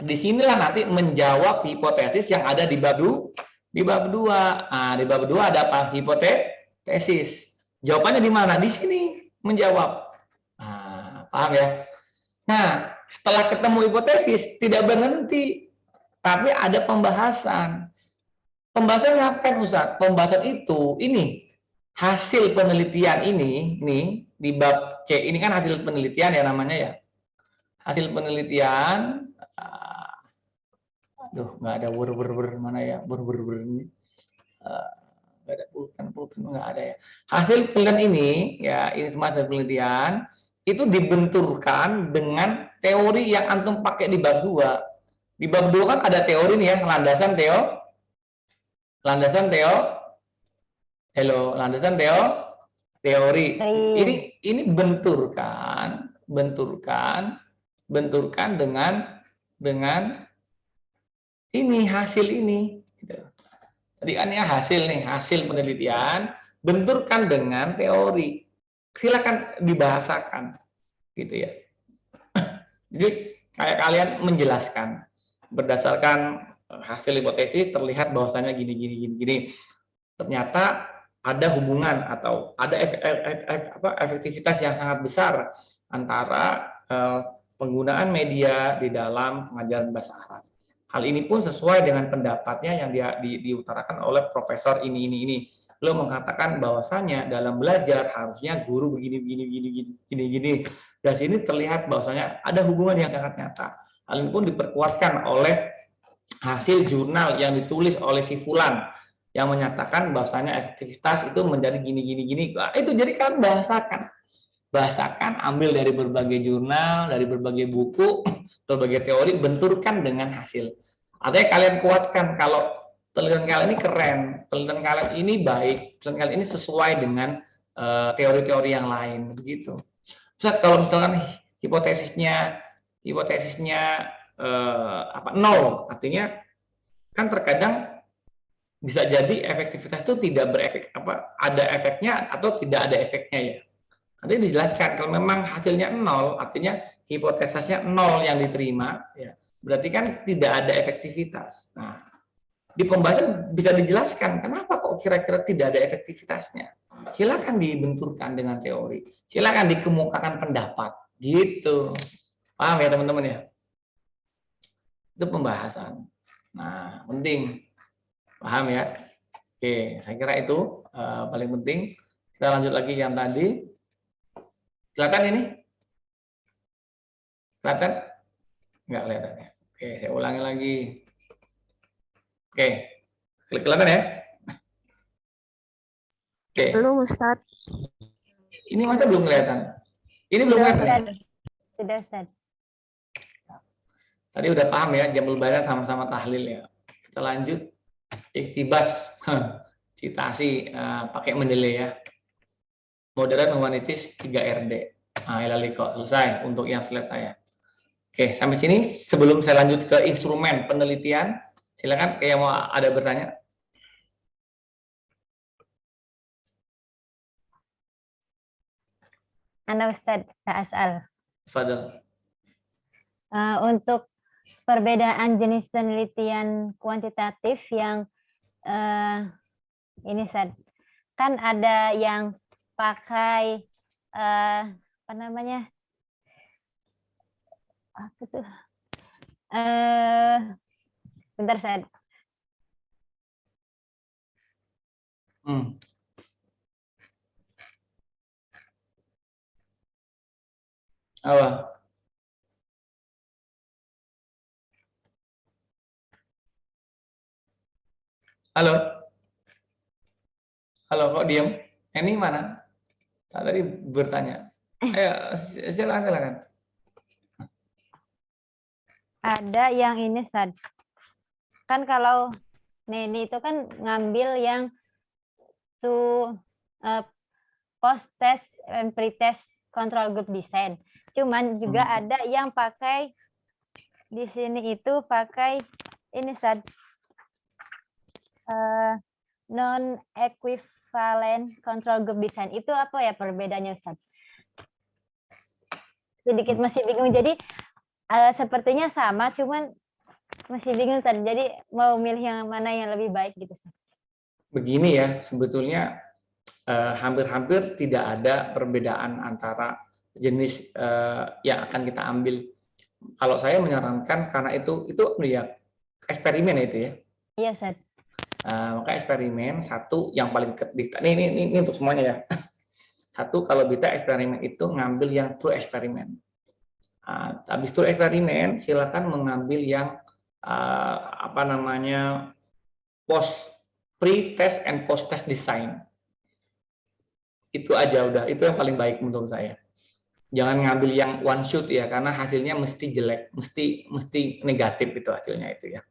Disinilah nanti menjawab hipotesis yang ada di bab 2. Di bab 2 ada apa? Hipotesis. Jawabannya di mana? Di sini menjawab. Paham ya? Nah, setelah ketemu hipotesis, tidak berhenti, tapi ada pembahasan. Pembahasan apa, Ustaz? Pembahasan itu, ini, hasil penelitian ini, nih, di bab C, ini kan hasil penelitian ya namanya ya. Hasil penelitian, aduh, nggak ada mana ya, ini. Nggak ada pulpen nggak ada ya. Hasil penelitian ini, ya, ini semua hasil penelitian, itu dibenturkan dengan teori yang antum pakai di bab 2. Di bab 2 kan ada teori nih ya, landasan teori. Ini benturkan dengan ini hasil ini. Gitu. Jadi kan ya hasil penelitian, benturkan dengan teori. Silakan dibahasakan, gitu ya. Jadi kayak kalian menjelaskan berdasarkan hasil hipotesis terlihat bahwasanya gini. Ternyata ada hubungan atau ada efektivitas yang sangat besar antara penggunaan media di dalam pengajaran bahasa Arab. Hal ini pun sesuai dengan pendapatnya yang diutarakan oleh profesor ini. Beliau mengatakan bahwasanya dalam belajar harusnya guru begini. Dan sini terlihat bahwasanya ada hubungan yang sangat nyata. Hal ini pun diperkuatkan oleh hasil jurnal yang ditulis oleh si Fulan yang menyatakan bahwasanya efektivitas itu menjadi gini. Itu jadi kan bahasakan, ambil dari berbagai jurnal, dari berbagai buku, berbagai teori, benturkan dengan hasil. Artinya kalian kuatkan kalau penelitian kalian ini keren, penelitian kalian ini baik, penelitian kalian ini sesuai dengan teori-teori yang lain, begitu. Ustaz, kalau misalkan hipotesisnya nol, artinya kan terkadang bisa jadi efektivitas itu tidak berefek, ada efeknya atau tidak ada efeknya ya. Nanti dijelaskan kalau memang hasilnya nol, artinya hipotesisnya nol yang diterima, ya berarti kan tidak ada efektivitas. Nah, di pembahasan bisa dijelaskan kenapa kok kira-kira tidak ada efektivitasnya. Silakan dibenturkan dengan teori, silakan dikemukakan pendapat, gitu. Paham ya teman-teman ya? Itu pembahasan. Nah, penting. Paham ya? Oke, saya kira itu paling penting. Kita lanjut lagi yang tadi. Kelihatan ini? Kelihatan? Enggak kelihatan ya. Oke, saya ulangi lagi. Oke, kelihatan ya? Oke. Belum, Ustaz. Ini masa belum kelihatan? Ini belum kelihatan? Sudah, Ustaz. Tadi udah paham ya, jam lebaran sama-sama tahlil ya. Kita lanjut. Iktibas, citasi pakai mendeley ya. Modern humanitis 3 RD. Nah, ilaliko selesai untuk yang slide saya. Oke, sampai sini sebelum saya lanjut ke instrumen penelitian, silakan yang mau ada bertanya. Anda Ustaz Asal. Fadil. Untuk perbedaan jenis penelitian kuantitatif yang ini Ustaz, kan ada yang pakai apa namanya? Apa tuh? Bentar Ustaz. Apa? Halo? Halo, kok diem? Ini mana? Tadi bertanya. Ayo, silakan. Ada yang ini, Sad. Kan kalau Neni itu kan ngambil yang post test and pre-test control group design. Cuman juga ada yang pakai di sini itu pakai ini, Sad. Non-equivalent control group design. Itu apa ya perbedaannya, Ustaz? Sedikit masih bingung. Jadi sepertinya sama, cuman masih bingung, Ustaz. Jadi mau milih yang mana yang lebih baik gitu, Ustaz. Begini ya, sebetulnya hampir-hampir tidak ada perbedaan antara jenis yang akan kita ambil. Kalau saya menyarankan karena itu ya eksperimen itu ya. Iya, Ustaz. Maka eksperimen satu yang paling ini untuk semuanya ya. Satu, kalau bisa eksperimen itu ngambil yang true eksperimen. Habis true eksperimen silakan mengambil yang pre-test and post-test design. Itu aja udah, itu yang paling baik menurut saya. Jangan ngambil yang one shot ya, karena hasilnya mesti jelek, mesti negatif itu hasilnya itu ya.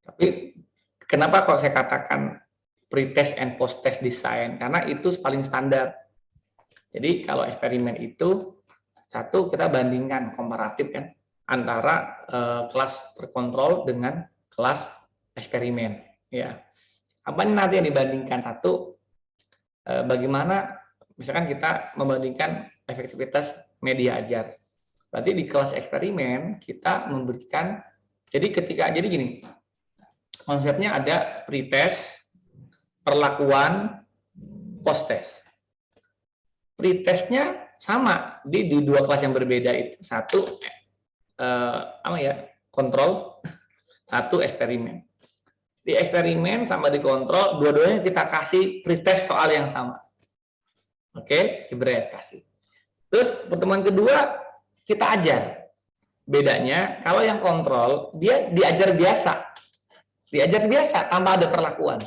Tapi kenapa kalau saya katakan pre-test and post-test design? Karena itu paling standar. Jadi kalau eksperimen itu satu kita bandingkan komparatif kan antara kelas terkontrol dengan kelas eksperimen. Ya, apa nanti yang dibandingkan? Satu, bagaimana misalkan kita membandingkan efektivitas media ajar. Berarti di kelas eksperimen kita memberikan, jadi gini, konsepnya ada pretest, perlakuan, post-test. Pretestnya sama di dua kelas yang berbeda itu. Satu kontrol, satu eksperimen. Di eksperimen sama di kontrol, dua-duanya kita kasih pretest soal yang sama. Oke, jebret kasih. Terus pertemuan kedua kita ajar. Bedanya kalau yang kontrol dia diajar biasa tanpa ada perlakuan.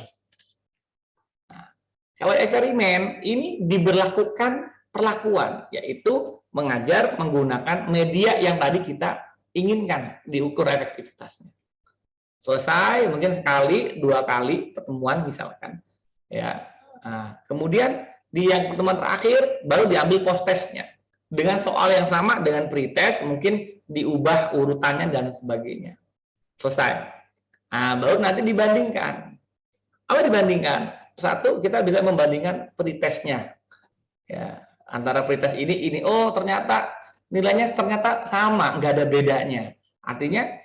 Nah, kalau eksperimen ini diberlakukan perlakuan, yaitu mengajar menggunakan media yang tadi kita inginkan diukur efektivitasnya. Selesai mungkin sekali, 2 kali pertemuan misalkan, ya. Nah, kemudian di yang pertemuan terakhir baru diambil post-testnya dengan soal yang sama dengan pre-test, mungkin diubah urutannya dan sebagainya. Selesai. Nah, baru nanti dibandingkan. Apa dibandingkan? Satu, kita bisa membandingkan pre-testnya. Ya, antara pre-test ini, oh ternyata nilainya ternyata sama, nggak ada bedanya. Artinya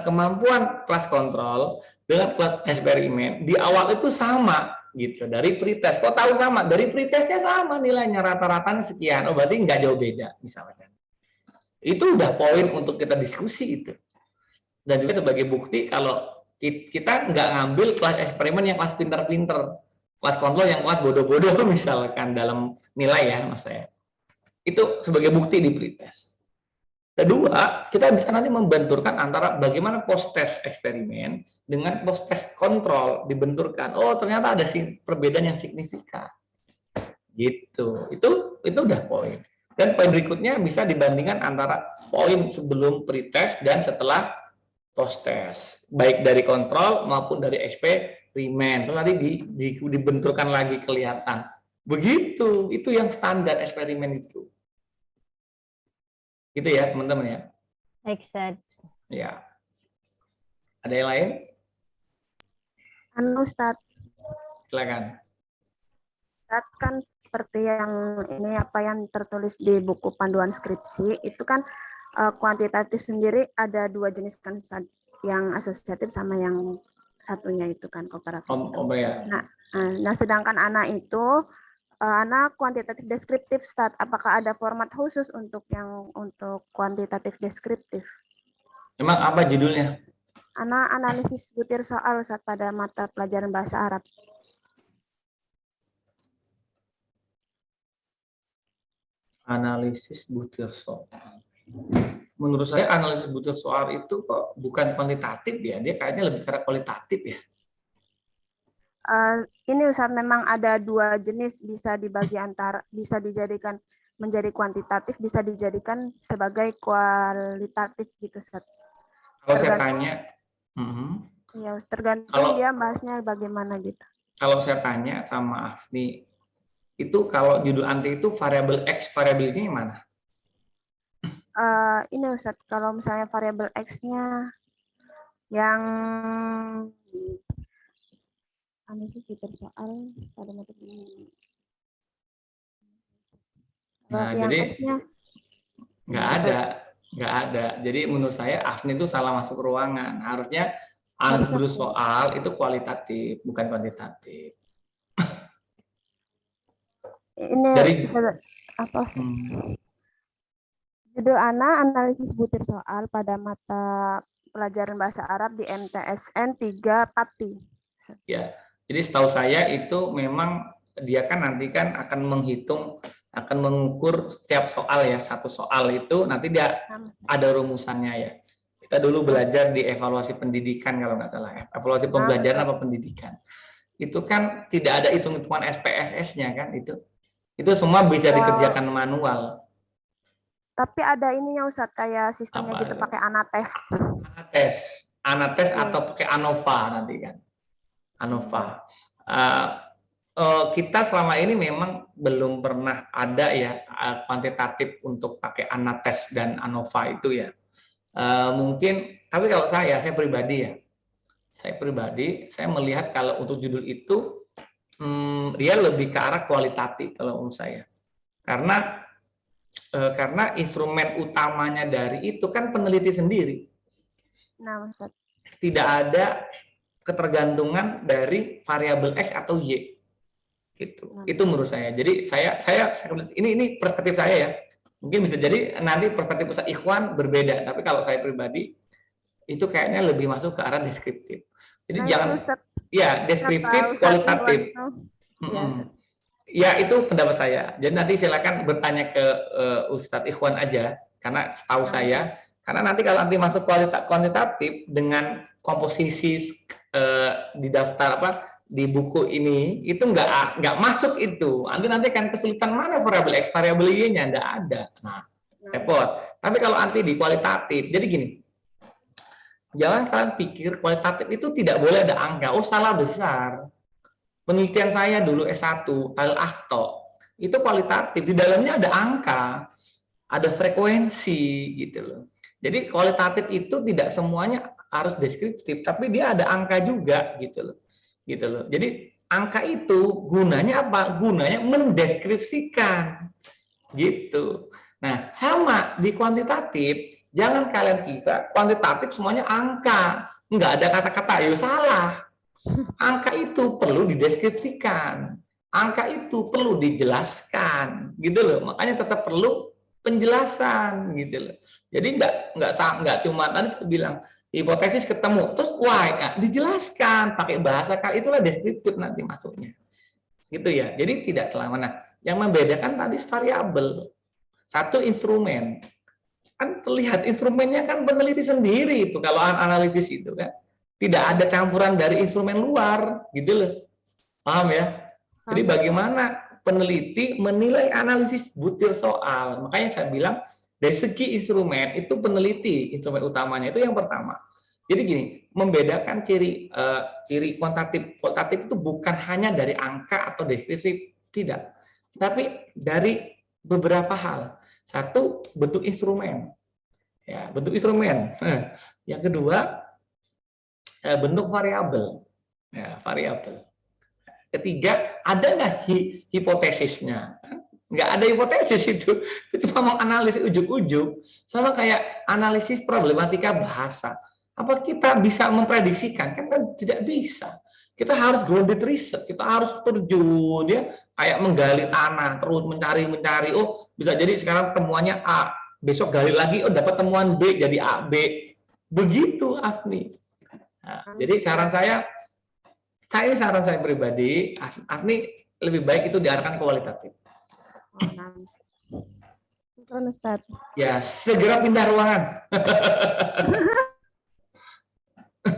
kemampuan kelas kontrol dengan kelas eksperimen di awal itu sama gitu dari pretest. Kok tahu sama? Dari pretestnya sama nilainya, rata-ratanya sekian. Oh berarti nggak jauh beda misalkan. Itu udah poin untuk kita diskusi itu. Dan juga sebagai bukti kalau kita nggak ngambil kelas eksperimen yang kelas pinter-pinter, kelas kontrol yang kelas bodoh-bodoh misalkan dalam nilai ya mas saya. Itu sebagai bukti di pretest. Kedua, kita bisa nanti membenturkan antara bagaimana post-test eksperimen dengan post-test kontrol dibenturkan. Oh, ternyata ada perbedaan yang signifikan. Gitu. Itu udah poin. Dan poin berikutnya bisa dibandingkan antara poin sebelum pretest dan setelah post-test. Baik dari kontrol maupun dari eksperimen. Itu nanti dibenturkan lagi kelihatan. Begitu. Itu yang standar eksperimen itu. Gitu ya teman-teman ya. Exact. Ya. Ada yang lain? Ustadz. Silakan. Ustadz kan seperti yang ini apa yang tertulis di buku panduan skripsi itu kan kuantitatif sendiri ada 2 jenis kan Ustadz, yang asosiatif sama yang satunya itu kan kooperatif. Ya. Nah sedangkan anak itu anak kuantitatif deskriptif, Ustadz. Apakah ada format khusus untuk kuantitatif deskriptif? Emang apa judulnya? Anak analisis butir soal Ustadz pada mata pelajaran bahasa Arab. Analisis butir soal. Menurut saya analisis butir soal itu kok bukan kuantitatif ya, dia kayaknya lebih karena kualitatif ya. Ini Ustadz memang ada 2 jenis, bisa dibagi bisa dijadikan menjadi kuantitatif, bisa dijadikan sebagai kualitatif gitu Ustadz. Kalau saya tanya, ya tergantung dia bahasnya bagaimana gitu. Kalau saya tanya sama Afni, itu kalau judul anti itu variabel X, variabel ini mana? Ini Ustadz, kalau misalnya variabel X-nya yang analisis butir soal pada mata ini. Nah, jadi nggak ada. Jadi menurut saya Afni itu salah masuk ruangan. Harusnya analisis butir soal itu kualitatif, bukan kuantitatif. Ini Dari bisa apa? hmm, Judul analisis butir soal pada mata pelajaran bahasa Arab di MTSN 3 Pati. ya. Jadi setahu saya itu memang dia kan nanti kan akan menghitung, akan mengukur setiap soal ya, satu soal itu nanti dia ada rumusannya ya. Kita dulu belajar di evaluasi pendidikan kalau nggak salah ya, evaluasi pembelajaran apa pendidikan. Itu kan tidak ada hitung-hitungan SPSS-nya kan itu. Itu semua bisa dikerjakan manual. Tapi ada ininya Ustadz, kayak sistemnya Apa gitu itu? pakai Anates. Anates Iya. atau pakai ANOVA nanti kan. ANOVA. Iya. Kita selama ini memang belum pernah ada ya kuantitatif untuk pakai Anates dan ANOVA itu ya. Mungkin, tapi kalau saya pribadi ya, saya melihat kalau untuk judul itu dia lebih ke arah kualitatif kalau menurut saya. Karena instrumen utamanya dari itu kan peneliti sendiri. Nah, Ustadz. Tidak ada ketergantungan dari variabel X atau Y. Gitu. Itu menurut saya. Jadi saya ini perspektif saya ya. Mungkin bisa jadi nanti perspektif Ustaz Ikhwan berbeda, tapi kalau saya pribadi itu kayaknya lebih masuk ke arah deskriptif. Jadi Nah, jangan itu Ustadz, ya deskriptif, kata Ustadz Iwan kualitatif. itu. Ya, Ustadz. Ya itu pendapat saya. Jadi nanti silakan bertanya ke Ustadz Ikhwan aja, karena setahu saya, karena nanti kalau nanti masuk kuantitatif dengan komposisi di daftar di buku ini itu nggak masuk itu. Nanti akan kesulitan mana variabel X, variabel Y-nya nggak ada. Nah, repot. Tapi kalau nanti di kualitatif, jadi gini, jangan kalian pikir kualitatif itu tidak boleh ada angka. Oh, salah besar. Penelitian saya dulu S1, Tal-Akhto, itu kualitatif. Di dalamnya ada angka, ada frekuensi gitu loh. Jadi kualitatif itu tidak semuanya harus deskriptif, tapi dia ada angka juga gitu loh. Gitu loh. Jadi angka itu gunanya apa? Gunanya mendeskripsikan gitu. Nah, sama di kuantitatif, jangan kalian kira kuantitatif semuanya angka. Enggak ada kata-kata, ya salah. Angka itu perlu dideskripsikan, angka itu perlu dijelaskan, gitu loh. Makanya tetap perlu penjelasan, gitu loh. Jadi nggak cuma tadi saya bilang hipotesis ketemu, terus why, nah, dijelaskan pakai bahasa kali itulah deskriptif nanti masuknya, gitu ya. Jadi tidak selamanya. Yang membedakan tadi variabel, satu instrumen, kan terlihat instrumennya kan peneliti sendiri itu kalau analisis itu kan. Tidak ada campuran dari instrumen luar, gitu loh. Paham ya? Jadi bagaimana peneliti menilai analisis butir soal. Makanya saya bilang dari segi instrumen itu peneliti, instrumen utamanya itu yang pertama. Jadi gini, membedakan ciri kuantitatif itu bukan hanya dari angka atau deskripsi, tidak. Tapi dari beberapa hal. Satu, bentuk instrumen. Ya, bentuk instrumen. Yang kedua, bentuk variabel. Ya, variabel. Ketiga, ada nggak hipotesisnya? Nggak ada hipotesis itu cuma menganalisis ujuk-ujuk. Sama kayak analisis problematika bahasa. Apa kita bisa memprediksikan? Kan tidak bisa. Kita harus grounded research, kita harus terjun ya, kayak menggali tanah, terus mencari. Oh, bisa jadi sekarang temuannya A, besok gali lagi, oh dapat temuan B, jadi A, B. Begitu, Afni. Nah, jadi saran saya pribadi, Afni lebih baik itu diarahkan kualitatif. Ya, segera pindah ruangan.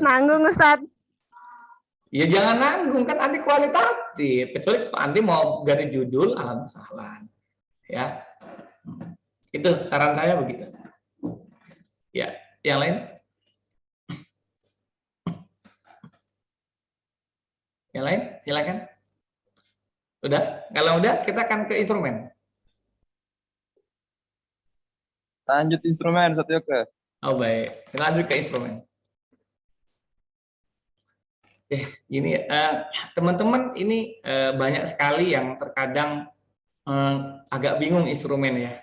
Nanggung, Ustadz. Ya jangan nanggung, kan nanti kualitatif. Kecuali nanti mau ganti judul, masalah. Ya, itu saran saya begitu. Ya, yang lain? Yang lain, silakan. Udah? Kalau udah, kita akan ke instrumen. Lanjut instrumen, Ustadz Yoga. Oh baik, kita lanjut ke instrumen. Ini teman-teman ini banyak sekali yang terkadang agak bingung instrumen ya.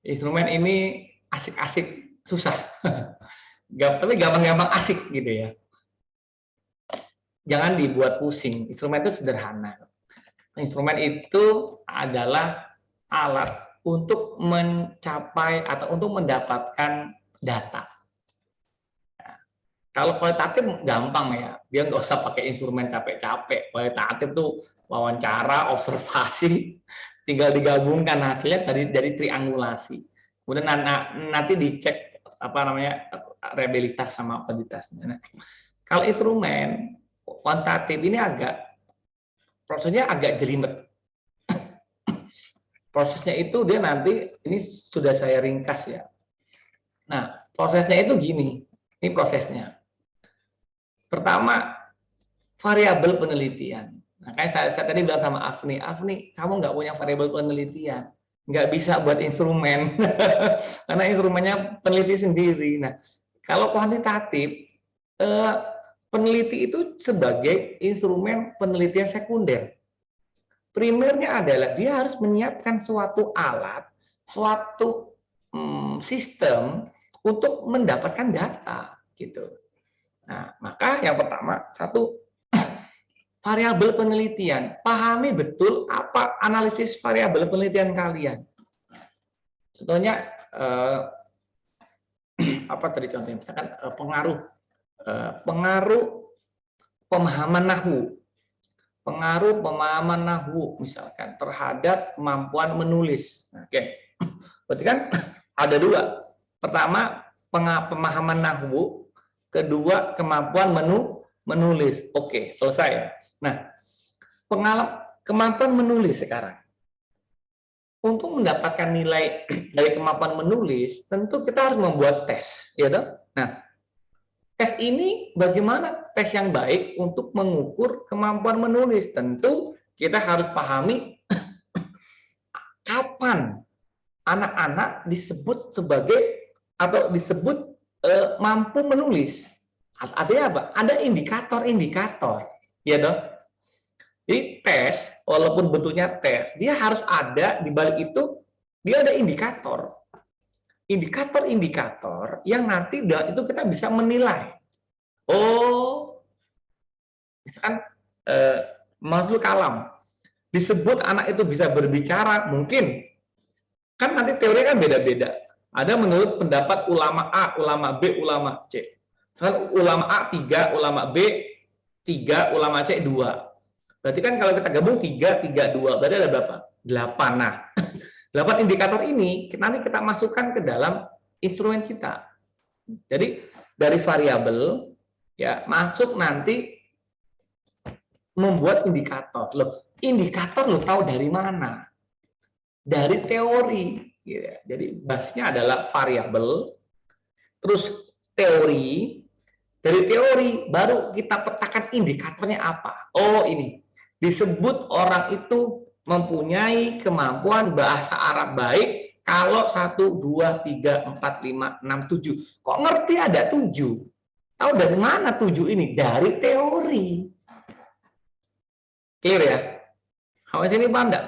Instrumen ini asik-asik susah, tapi gampang-gampang asik gitu ya. Jangan dibuat pusing, instrumen itu sederhana. Instrumen itu adalah alat untuk mencapai atau untuk mendapatkan data. Nah, kalau kualitatif gampang ya, dia nggak usah pakai instrumen capek-capek. Kualitatif tuh wawancara, observasi, tinggal digabungkan hasilnya dari triangulasi. Kemudian nanti dicek apa namanya reliabilitas sama validitasnya. Nah, kalau instrumen kuantitatif ini prosesnya agak jelimet. Prosesnya itu dia nanti, ini sudah saya ringkas ya. Nah, prosesnya itu gini, ini prosesnya. Pertama, variabel penelitian. Nah, kayak saya tadi bilang sama Afni, kamu nggak punya variabel penelitian, nggak bisa buat instrumen, karena instrumennya peneliti sendiri. Nah, kalau kuantitatif, peneliti itu sebagai instrumen penelitian sekunder. Primernya adalah dia harus menyiapkan suatu alat, suatu sistem untuk mendapatkan data, gitu. Nah, maka yang pertama, satu, variabel penelitian. Pahami betul apa analisis variabel penelitian kalian. Contohnya, apa tadi contohnya? Misalkan pengaruh pemahaman nahwu. Pengaruh pemahaman nahwu misalkan terhadap kemampuan menulis. Oke. Berarti kan ada dua. Pertama, pemahaman nahwu, kedua kemampuan menulis. Oke, selesai. Nah, kemampuan menulis sekarang. Untuk mendapatkan nilai dari kemampuan menulis, tentu kita harus membuat tes, ya dong. Nah, tes ini bagaimana tes yang baik untuk mengukur kemampuan menulis? Tentu kita harus pahami kapan anak-anak disebut sebagai atau disebut mampu menulis. Artinya apa? Ada indikator-indikator, ya dong. Jadi tes, walaupun bentuknya tes, dia harus ada di balik itu, dia ada indikator. Indikator-indikator yang nanti itu kita bisa menilai. Oh, misalkan makhluk kalam disebut anak itu bisa berbicara, mungkin kan nanti teori kan beda-beda. Ada menurut pendapat ulama A, ulama B, ulama C. Misalkan ulama A 3, ulama B 3, ulama C 2. Berarti kan kalau kita gabung 3, 3, 2, berarti ada berapa? 8. Nah, 8 indikator ini nanti kita masukkan ke dalam instrumen kita. Jadi dari variabel ya masuk nanti membuat indikator. Loh, indikator lo tahu dari mana? Dari teori. Gitu ya. Jadi basisnya adalah variabel, terus teori. Dari teori baru kita petakan indikatornya apa. Oh ini disebut orang itu mempunyai kemampuan bahasa Arab baik kalau 1, 2, 3, 4, 5, 6, 7. Kok ngerti ada 7? Tahu dari mana 7 ini? Dari teori. Clear ya? Sampai sini paham enggak?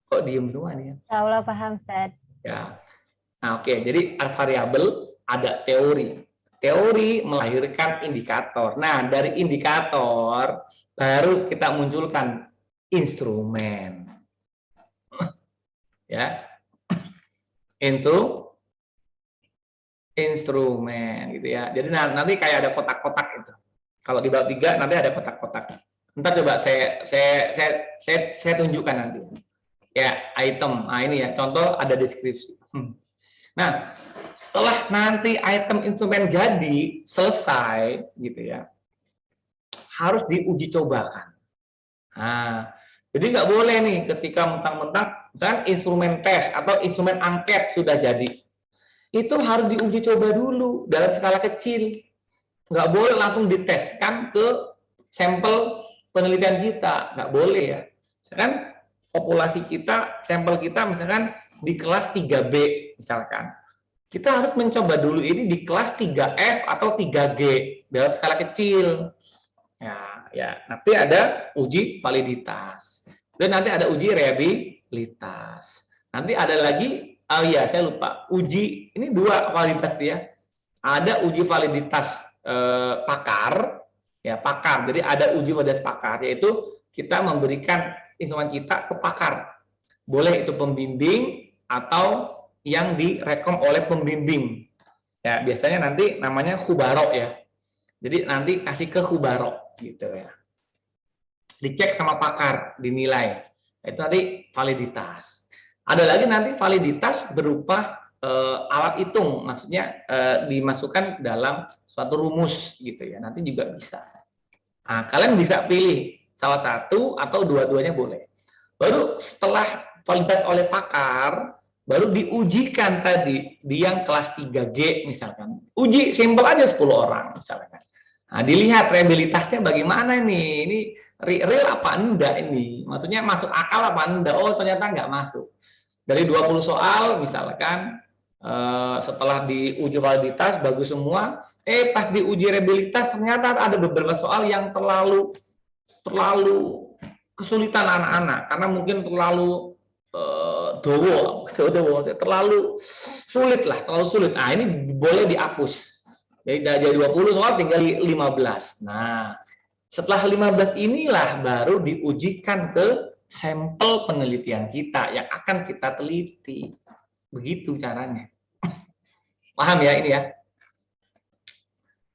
Kok diem semua nih ya? Allah paham, Ustaz. Ya. Nah, oke. Jadi variabel ada teori. Teori melahirkan indikator. Nah, dari indikator baru kita munculkan instrumen. Ya. Instrumen gitu ya. Jadi nanti kayak ada kotak-kotak itu. Kalau di bab 3 nanti ada kotak-kotak. Ntar coba saya tunjukkan nanti. Ya, item. Nah, ini ya, contoh ada deskripsi. Nah, setelah nanti item instrumen jadi selesai gitu ya, harus diuji cobakan. Nah, jadi nggak boleh nih ketika mentang-mentang misalkan instrumen tes atau instrumen angket sudah jadi, itu harus diuji coba dulu dalam skala kecil. Nggak boleh langsung diteskan ke sampel penelitian kita, nggak boleh ya. Misalkan populasi kita, sampel kita misalkan di kelas 3B misalkan. Kita harus mencoba dulu ini di kelas 3F atau 3G dalam skala kecil. Ya, nanti ada uji validitas. Dan nanti ada uji reliabilitas. Nanti ada lagi, oh iya saya lupa, uji, ini 2 validitas ya. Ada uji validitas pakar, ya pakar. Jadi ada uji wadas pakar, yaitu kita memberikan instrumen kita ke pakar. Boleh itu pembimbing atau yang direkom oleh pembimbing. Ya, biasanya nanti namanya khubaro ya. Jadi nanti kasih ke khubaro gitu ya. Dicek sama pakar, dinilai. Itu nanti validitas. Ada lagi nanti validitas berupa alat hitung, maksudnya dimasukkan ke dalam suatu rumus gitu ya. Nanti juga bisa. Nah, kalian bisa pilih salah satu atau dua-duanya boleh. Baru setelah validitas oleh pakar, baru diujikan tadi di yang kelas 3G misalkan. Uji simpel aja 10 orang misalkan. Nah, dilihat reliabilitasnya bagaimana nih. Ini real apa enggak ini? Maksudnya masuk akal apa enggak? Oh, ternyata enggak masuk. Dari 20 soal misalkan setelah diuji validitas bagus semua, pas diuji reliabilitas ternyata ada beberapa soal yang terlalu kesulitan anak-anak karena mungkin terlalu terlalu sulit lah, terlalu sulit. Nah, ini boleh dihapus. Jadi dari 20 soal tinggal 15. Nah, setelah 15 inilah baru diujikan ke sampel penelitian kita yang akan kita teliti. Begitu caranya. Paham ya ini ya?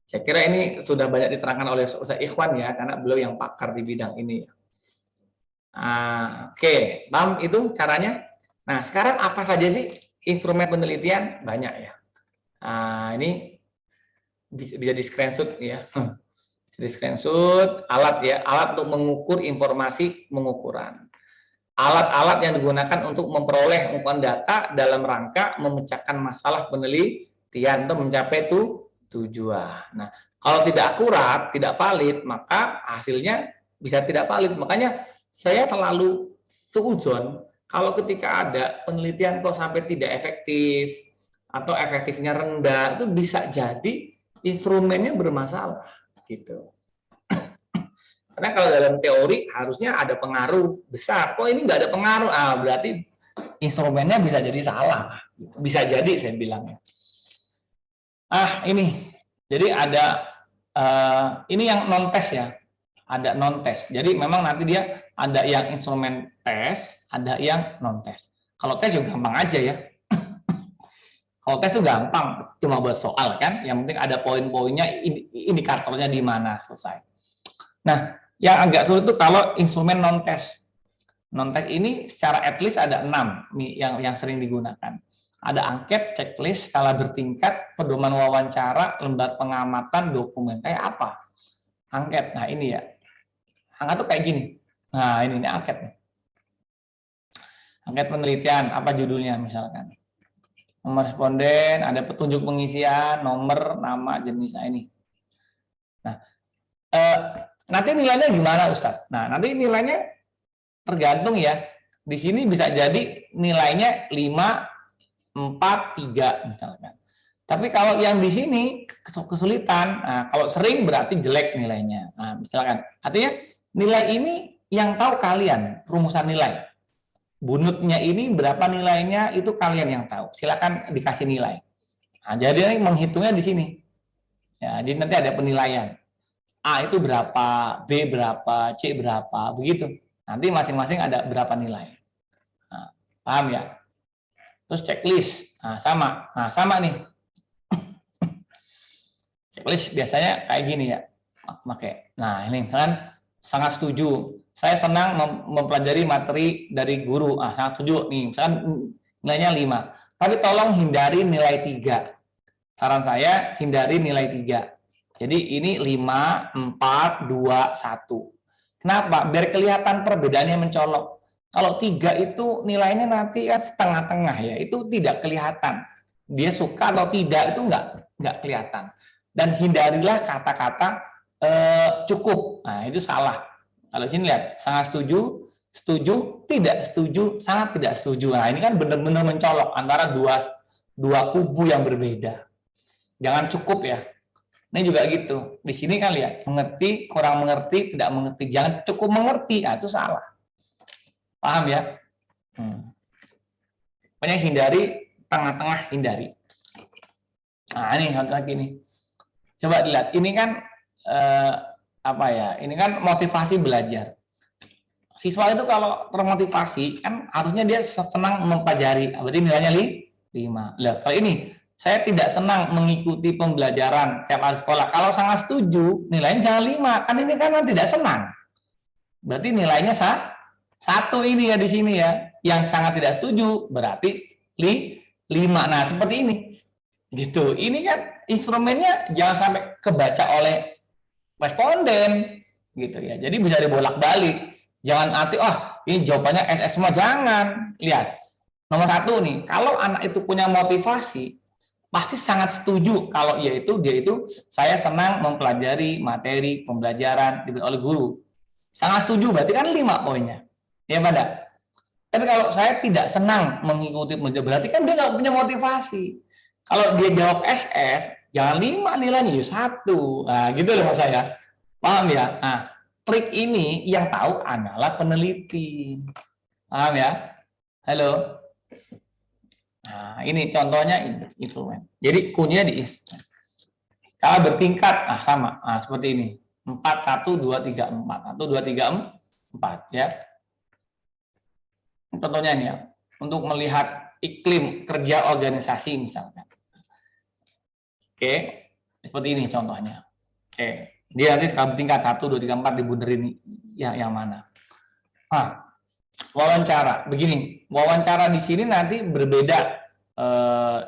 Saya kira ini sudah banyak diterangkan oleh Ustaz Ikhwan ya, karena beliau yang pakar di bidang ini. Oke, paham itu caranya? Nah, sekarang apa saja sih instrumen penelitian? Banyak ya. Ini bisa di screenshot ya. Bisa di screenshot alat ya, alat untuk mengukur informasi pengukuran. Alat-alat yang digunakan untuk memperoleh ukuran data dalam rangka memecahkan masalah penelitian untuk mencapai tujuan. Nah, kalau tidak akurat, tidak valid, maka hasilnya bisa tidak valid. Makanya saya selalu seuzon kalau ketika ada penelitian kok sampai tidak efektif atau efektifnya rendah, itu bisa jadi instrumennya bermasalah gitu. Karena kalau dalam teori harusnya ada pengaruh besar. Kok ini nggak ada pengaruh? Berarti instrumennya bisa jadi salah. Bisa jadi saya bilangnya. Ini. Jadi ada ini yang non tes ya. Ada non tes. Jadi memang nanti dia ada yang instrumen tes, ada yang non tes. Kalau tes juga gampang aja ya. Kalau tes itu gampang, cuma buat soal kan. Yang penting ada poin-poinnya, indikatornya di mana, selesai. Nah, yang agak sulit itu kalau instrumen non tes. Non tes ini secara at least ada 6 nih yang sering digunakan. Ada angket, checklist, skala bertingkat, pedoman wawancara, lembar pengamatan, dokumen. Kayak apa? Angket. Nah, ini ya. Angket tuh kayak gini. Nah, ini angket nih. Angket penelitian, apa judulnya misalkan. Nomor responden, ada petunjuk pengisian, nomor, nama, jenis. Nah, ini. Nah, nanti nilainya gimana, Ustaz? Nah, nanti nilainya tergantung ya. Di sini bisa jadi nilainya 5, 4, 3 misalkan. Tapi kalau yang di sini kesulitan, kalau sering berarti jelek nilainya. Nah, misalkan, artinya nilai ini yang tahu kalian, rumusan nilai. Bunutnya ini berapa nilainya itu kalian yang tahu. Silakan dikasih nilai. Nah, jadi menghitungnya di sini. Ya, jadi nanti ada penilaian. A itu berapa, B berapa, C berapa, begitu. Nanti masing-masing ada berapa nilai. Nah, paham ya? Terus checklist. Nah, sama nih. Checklist biasanya kayak gini ya. Oke. Nah, ini kan sangat setuju. Saya senang mempelajari materi dari guru. Sangat setuju nih. Misalkan nilainya 5. Tapi tolong hindari nilai 3. Saran saya hindari nilai 3. Jadi ini 5, 4, 2, 1. Kenapa? Biar kelihatan perbedaannya mencolok. Kalau 3 itu nilainya nanti kan setengah-tengah ya. Itu tidak kelihatan. Dia suka atau tidak itu nggak kelihatan. Dan hindarilah kata-kata cukup. Nah, itu salah. Kalau sini lihat, sangat setuju, setuju, tidak setuju, sangat tidak setuju. Nah, ini kan benar-benar mencolok antara dua kubu yang berbeda. Jangan cukup ya. Ini juga gitu. Di sini kan lihat, mengerti, kurang mengerti, tidak mengerti. Jangan cukup mengerti, itu salah. Paham ya? Pokoknya hindari, tengah-tengah hindari. Nah, ini satu lagi nih. Coba dilihat, ini kan apa ya? Ini kan motivasi belajar. Siswa itu kalau termotivasi kan harusnya dia senang mempelajari. Berarti nilainya 5. Lah, kalau ini saya tidak senang mengikuti pembelajaran tiap hari sekolah. Kalau sangat setuju, nilainya jangan 5. Kan ini kan tidak senang. Berarti nilainya 1 ini ya di sini ya. Yang sangat tidak setuju berarti 5. Nah, seperti ini. Gitu. Ini kan instrumennya jangan sampai kebaca oleh responden gitu ya. Jadi bisa dibolak-balik. Jangan nanti ini jawabannya SS semua, jangan. Lihat. Nomor 1 nih, kalau anak itu punya motivasi, pasti sangat setuju kalau dia itu saya senang mempelajari materi pembelajaran diberi oleh guru. Sangat setuju, berarti kan 5 poinnya. Ya, pada. Tapi kalau saya tidak senang mengikuti pembelajaran, berarti kan dia nggak punya motivasi. Kalau dia jawab SS, jangan 5 nilainya, 1. Nah, gitu loh Mas saya. Paham ya? Nah, trik ini yang tahu adalah peneliti. Paham ya? Halo? Nah, ini contohnya instrumen. Jadi kuncinya di instrumen. Skala bertingkat, sama. Nah, seperti ini. 4, 1, 2, 3, 4. 1, 2, 3, 4. Ya. Contohnya ini ya. Untuk melihat iklim kerja organisasi misalnya. Oke. Seperti ini contohnya. Oke. Dia nanti skala bertingkat 1, 2, 3, 4 dibenerin yang mana. Wawancara. Begini, wawancara di sini nanti berbeda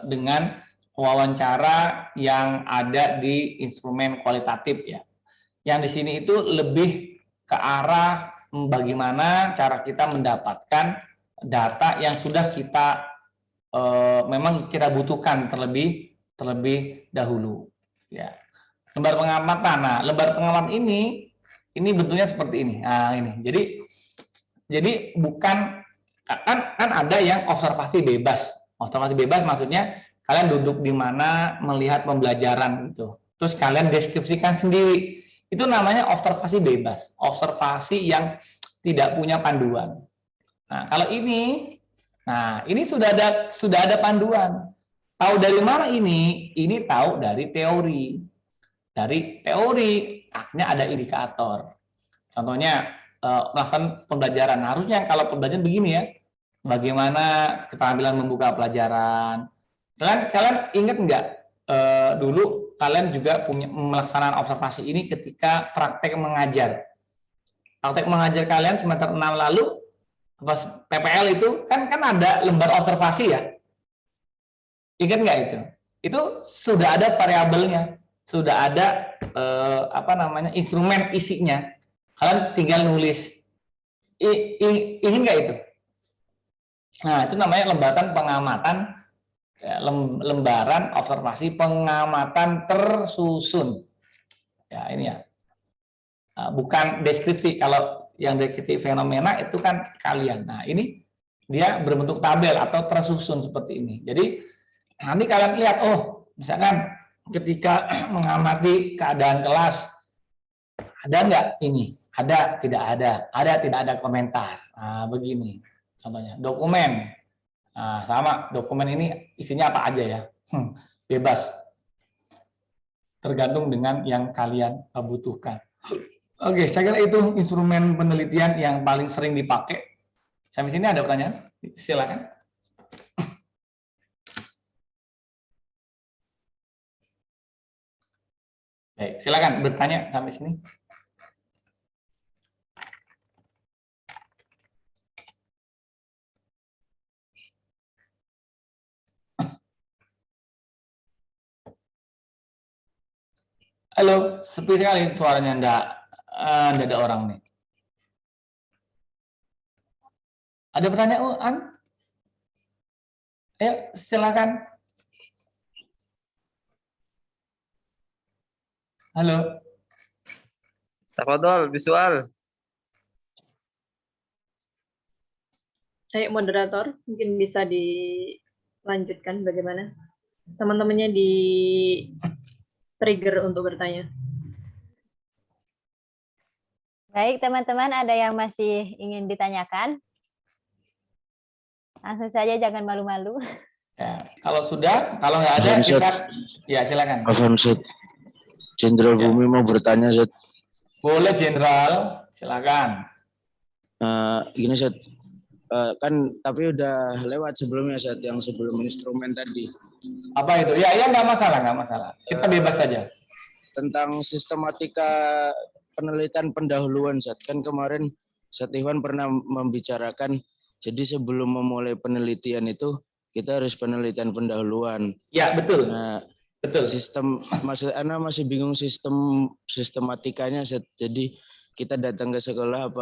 dengan wawancara yang ada di instrumen kualitatif ya. Yang di sini itu lebih ke arah bagaimana cara kita mendapatkan data yang sudah kita memang kita butuhkan terlebih dahulu ya. Lembar pengamatan. Nah, lembar pengamatan ini bentuknya seperti ini. Nah, ini. Jadi bukan kan ada yang observasi bebas. Observasi bebas maksudnya kalian duduk di mana melihat pembelajaran gitu. Terus kalian deskripsikan sendiri. Itu namanya observasi bebas. Observasi yang tidak punya panduan. Nah, kalau ini sudah ada panduan. Tahu dari mana ini? Ini tahu dari teori. Dari teori, artinya ada indikator. Contohnya melaksanakan pembelajaran. Harusnya kalau pembelajaran begini ya, bagaimana keterampilan membuka pelajaran. Kalian ingat nggak dulu kalian juga punya melaksanakan observasi ini ketika praktek mengajar. Praktek mengajar kalian semester 6 lalu, pas PPL itu kan ada lembar observasi ya. Ingat nggak itu? Itu sudah ada variabelnya, sudah ada instrumen isinya. Kalian tinggal nulis. Ingin nggak itu? Nah, itu namanya lembaran observasi pengamatan tersusun. Ya, ini ya. Bukan deskripsi. Kalau yang deskripsi fenomena itu kan kalian. Nah, ini dia berbentuk tabel atau tersusun seperti ini. Jadi, nanti kalian lihat, misalkan ketika mengamati keadaan kelas, ada nggak ini? Ada, tidak ada. Ada, tidak ada komentar. Nah, begini contohnya. Dokumen. Nah, sama. Dokumen ini isinya apa aja ya? Bebas. Tergantung dengan yang kalian butuhkan. Oke, saya kira itu instrumen penelitian yang paling sering dipakai. Sampai sini ada pertanyaan? Silakan. Baik, silakan bertanya sampai sini. Halo, sepi sekali suaranya, enggak ada orang nih. Ada pertanyaan? Ayo, silakan. Halo. Tafadhol, visual. Ayo moderator, mungkin bisa dilanjutkan bagaimana? Teman-temannya di trigger untuk bertanya. Baik, teman-teman, ada yang masih ingin ditanyakan? Langsung saja, jangan malu-malu. Ya, kalau sudah, kalau nggak ada, kita, ya silakan. Jenderal Bumi mau bertanya, Zed. Boleh Jenderal, silakan. Gini Seth, kan tapi udah lewat sebelumnya Seth, yang sebelum instrumen tadi. Apa itu? Ya nggak masalah, nggak masalah. Kita bebas saja. Tentang sistematika penelitian pendahuluan Seth, kan kemarin Seth Iwan pernah membicarakan, jadi sebelum memulai penelitian itu kita harus penelitian pendahuluan. Ya betul. Nah, betul. Sistem masih bingung sistematikanya Seth. Jadi kita datang ke sekolah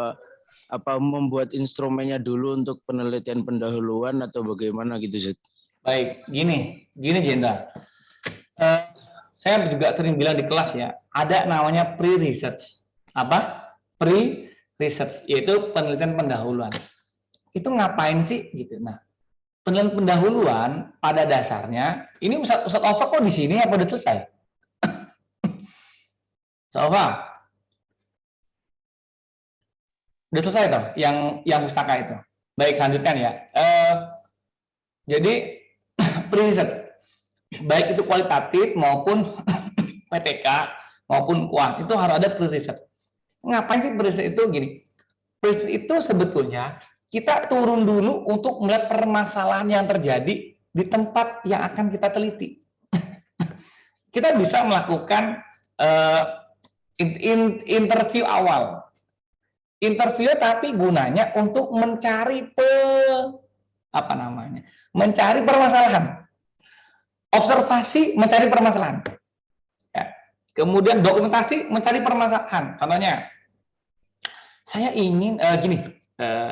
apa membuat instrumennya dulu untuk penelitian pendahuluan atau bagaimana gitu Seth? Baik, gini Jenderal. Saya juga sering bilang di kelas ya, ada namanya pre-research. Apa? Pre-research, yaitu penelitian pendahuluan. Itu ngapain sih gitu. Nah, penelitian pendahuluan pada dasarnya, ini Ustadz Ofa kok di sini apa udah selesai? Ustadz Ofa, udah selesai toh yang pustaka itu. Baik, lanjutkan ya. Jadi pre-research, baik itu kualitatif maupun PTK maupun kuant, itu harus ada pre-research. Ngapain sih pre-research itu? Gini, pre-research itu sebetulnya kita turun dulu untuk melihat permasalahan yang terjadi di tempat yang akan kita teliti. Kita bisa melakukan interview awal. Interview tapi gunanya untuk mencari mencari permasalahan. Observasi mencari permasalahan. Ya. Kemudian dokumentasi mencari permasalahan. Contohnya, saya ingin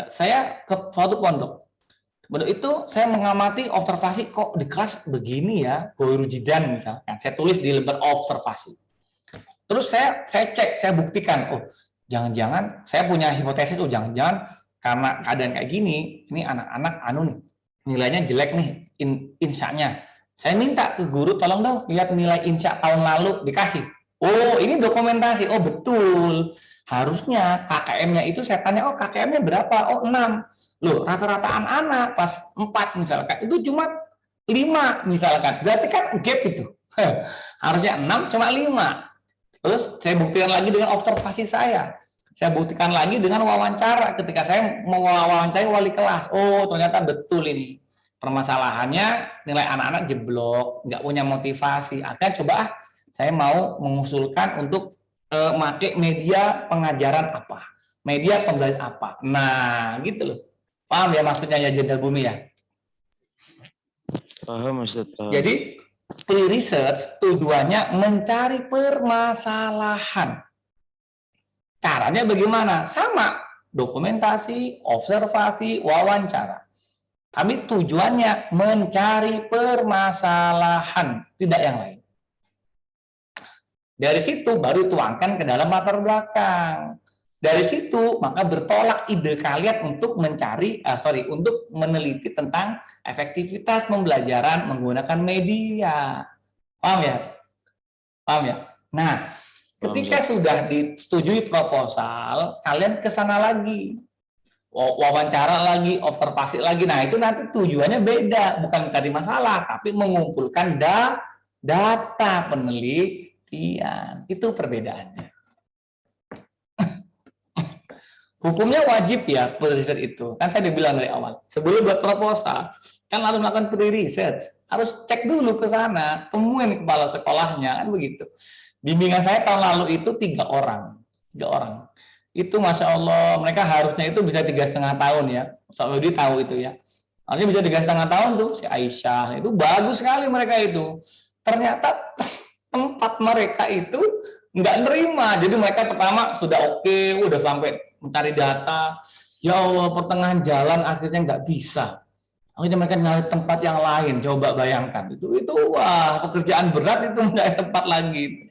saya ke suatu pondok. Pondok itu saya mengamati observasi kok di kelas begini ya, Goiru Jidan misalkan. Saya tulis di lembar observasi. Terus saya cek, saya buktikan, oh jangan-jangan saya punya hipotesis, oh jangan-jangan karena keadaan kayak gini, ini anak-anak nilainya jelek nih, insya-nya. Saya minta ke guru, tolong dong lihat nilai insya tahun lalu, dikasih. Oh ini dokumentasi, oh betul. Harusnya KKM-nya itu saya tanya, oh KKM-nya berapa? Oh 6. Loh, rata-rata anak-anak pas 4 misalkan, itu cuma 5 misalkan. Berarti kan gap itu. Harusnya 6, cuma 5. Terus saya buktikan lagi dengan observasi saya. Saya buktikan lagi dengan wawancara ketika saya mewawancarai wali kelas. Oh, ternyata betul ini. Permasalahannya nilai anak-anak jeblok, nggak punya motivasi. Akhirnya coba saya mau mengusulkan untuk pakai media pengajaran apa, media pembelajaran apa. Nah, gitu loh. Paham ya maksudnya ya Jenderal Bumi ya? Paham Ustaz. Jadi pre-research tujuannya mencari permasalahan. Caranya bagaimana? Sama, dokumentasi, observasi, wawancara. Tapi tujuannya mencari permasalahan, tidak yang lain. Dari situ baru tuangkan ke dalam latar belakang. Dari situ maka bertolak ide kalian untuk untuk meneliti tentang efektivitas pembelajaran menggunakan media. Paham ya? Paham ya? Nah, ketika sudah disetujui proposal, kalian ke sana lagi. Wawancara lagi, observasi lagi. Nah, itu nanti tujuannya beda, bukan mencari masalah, tapi mengumpulkan data penelitian. Itu perbedaannya. Hukumnya wajib ya pre-research itu. Kan saya dibilang dari awal. Sebelum buat proposal, kan harus melakukan pre-research. Harus cek dulu ke sana, temuin kepala sekolahnya, kan begitu. Bimbingan saya tahun lalu itu 3 orang. Itu Masya Allah, mereka harusnya itu bisa 3,5 tahun ya. Saudi tahu itu ya. Harusnya bisa 3,5 tahun tuh, si Aisyah. Itu bagus sekali mereka itu. Ternyata tempat mereka itu nggak nerima. Jadi mereka pertama sudah oke, udah sampai mencari data. Ya Allah, pertengahan jalan akhirnya nggak bisa. Akhirnya mereka nyari tempat yang lain. Coba bayangkan. Itu wah, pekerjaan berat itu nggak ada tempat lagi.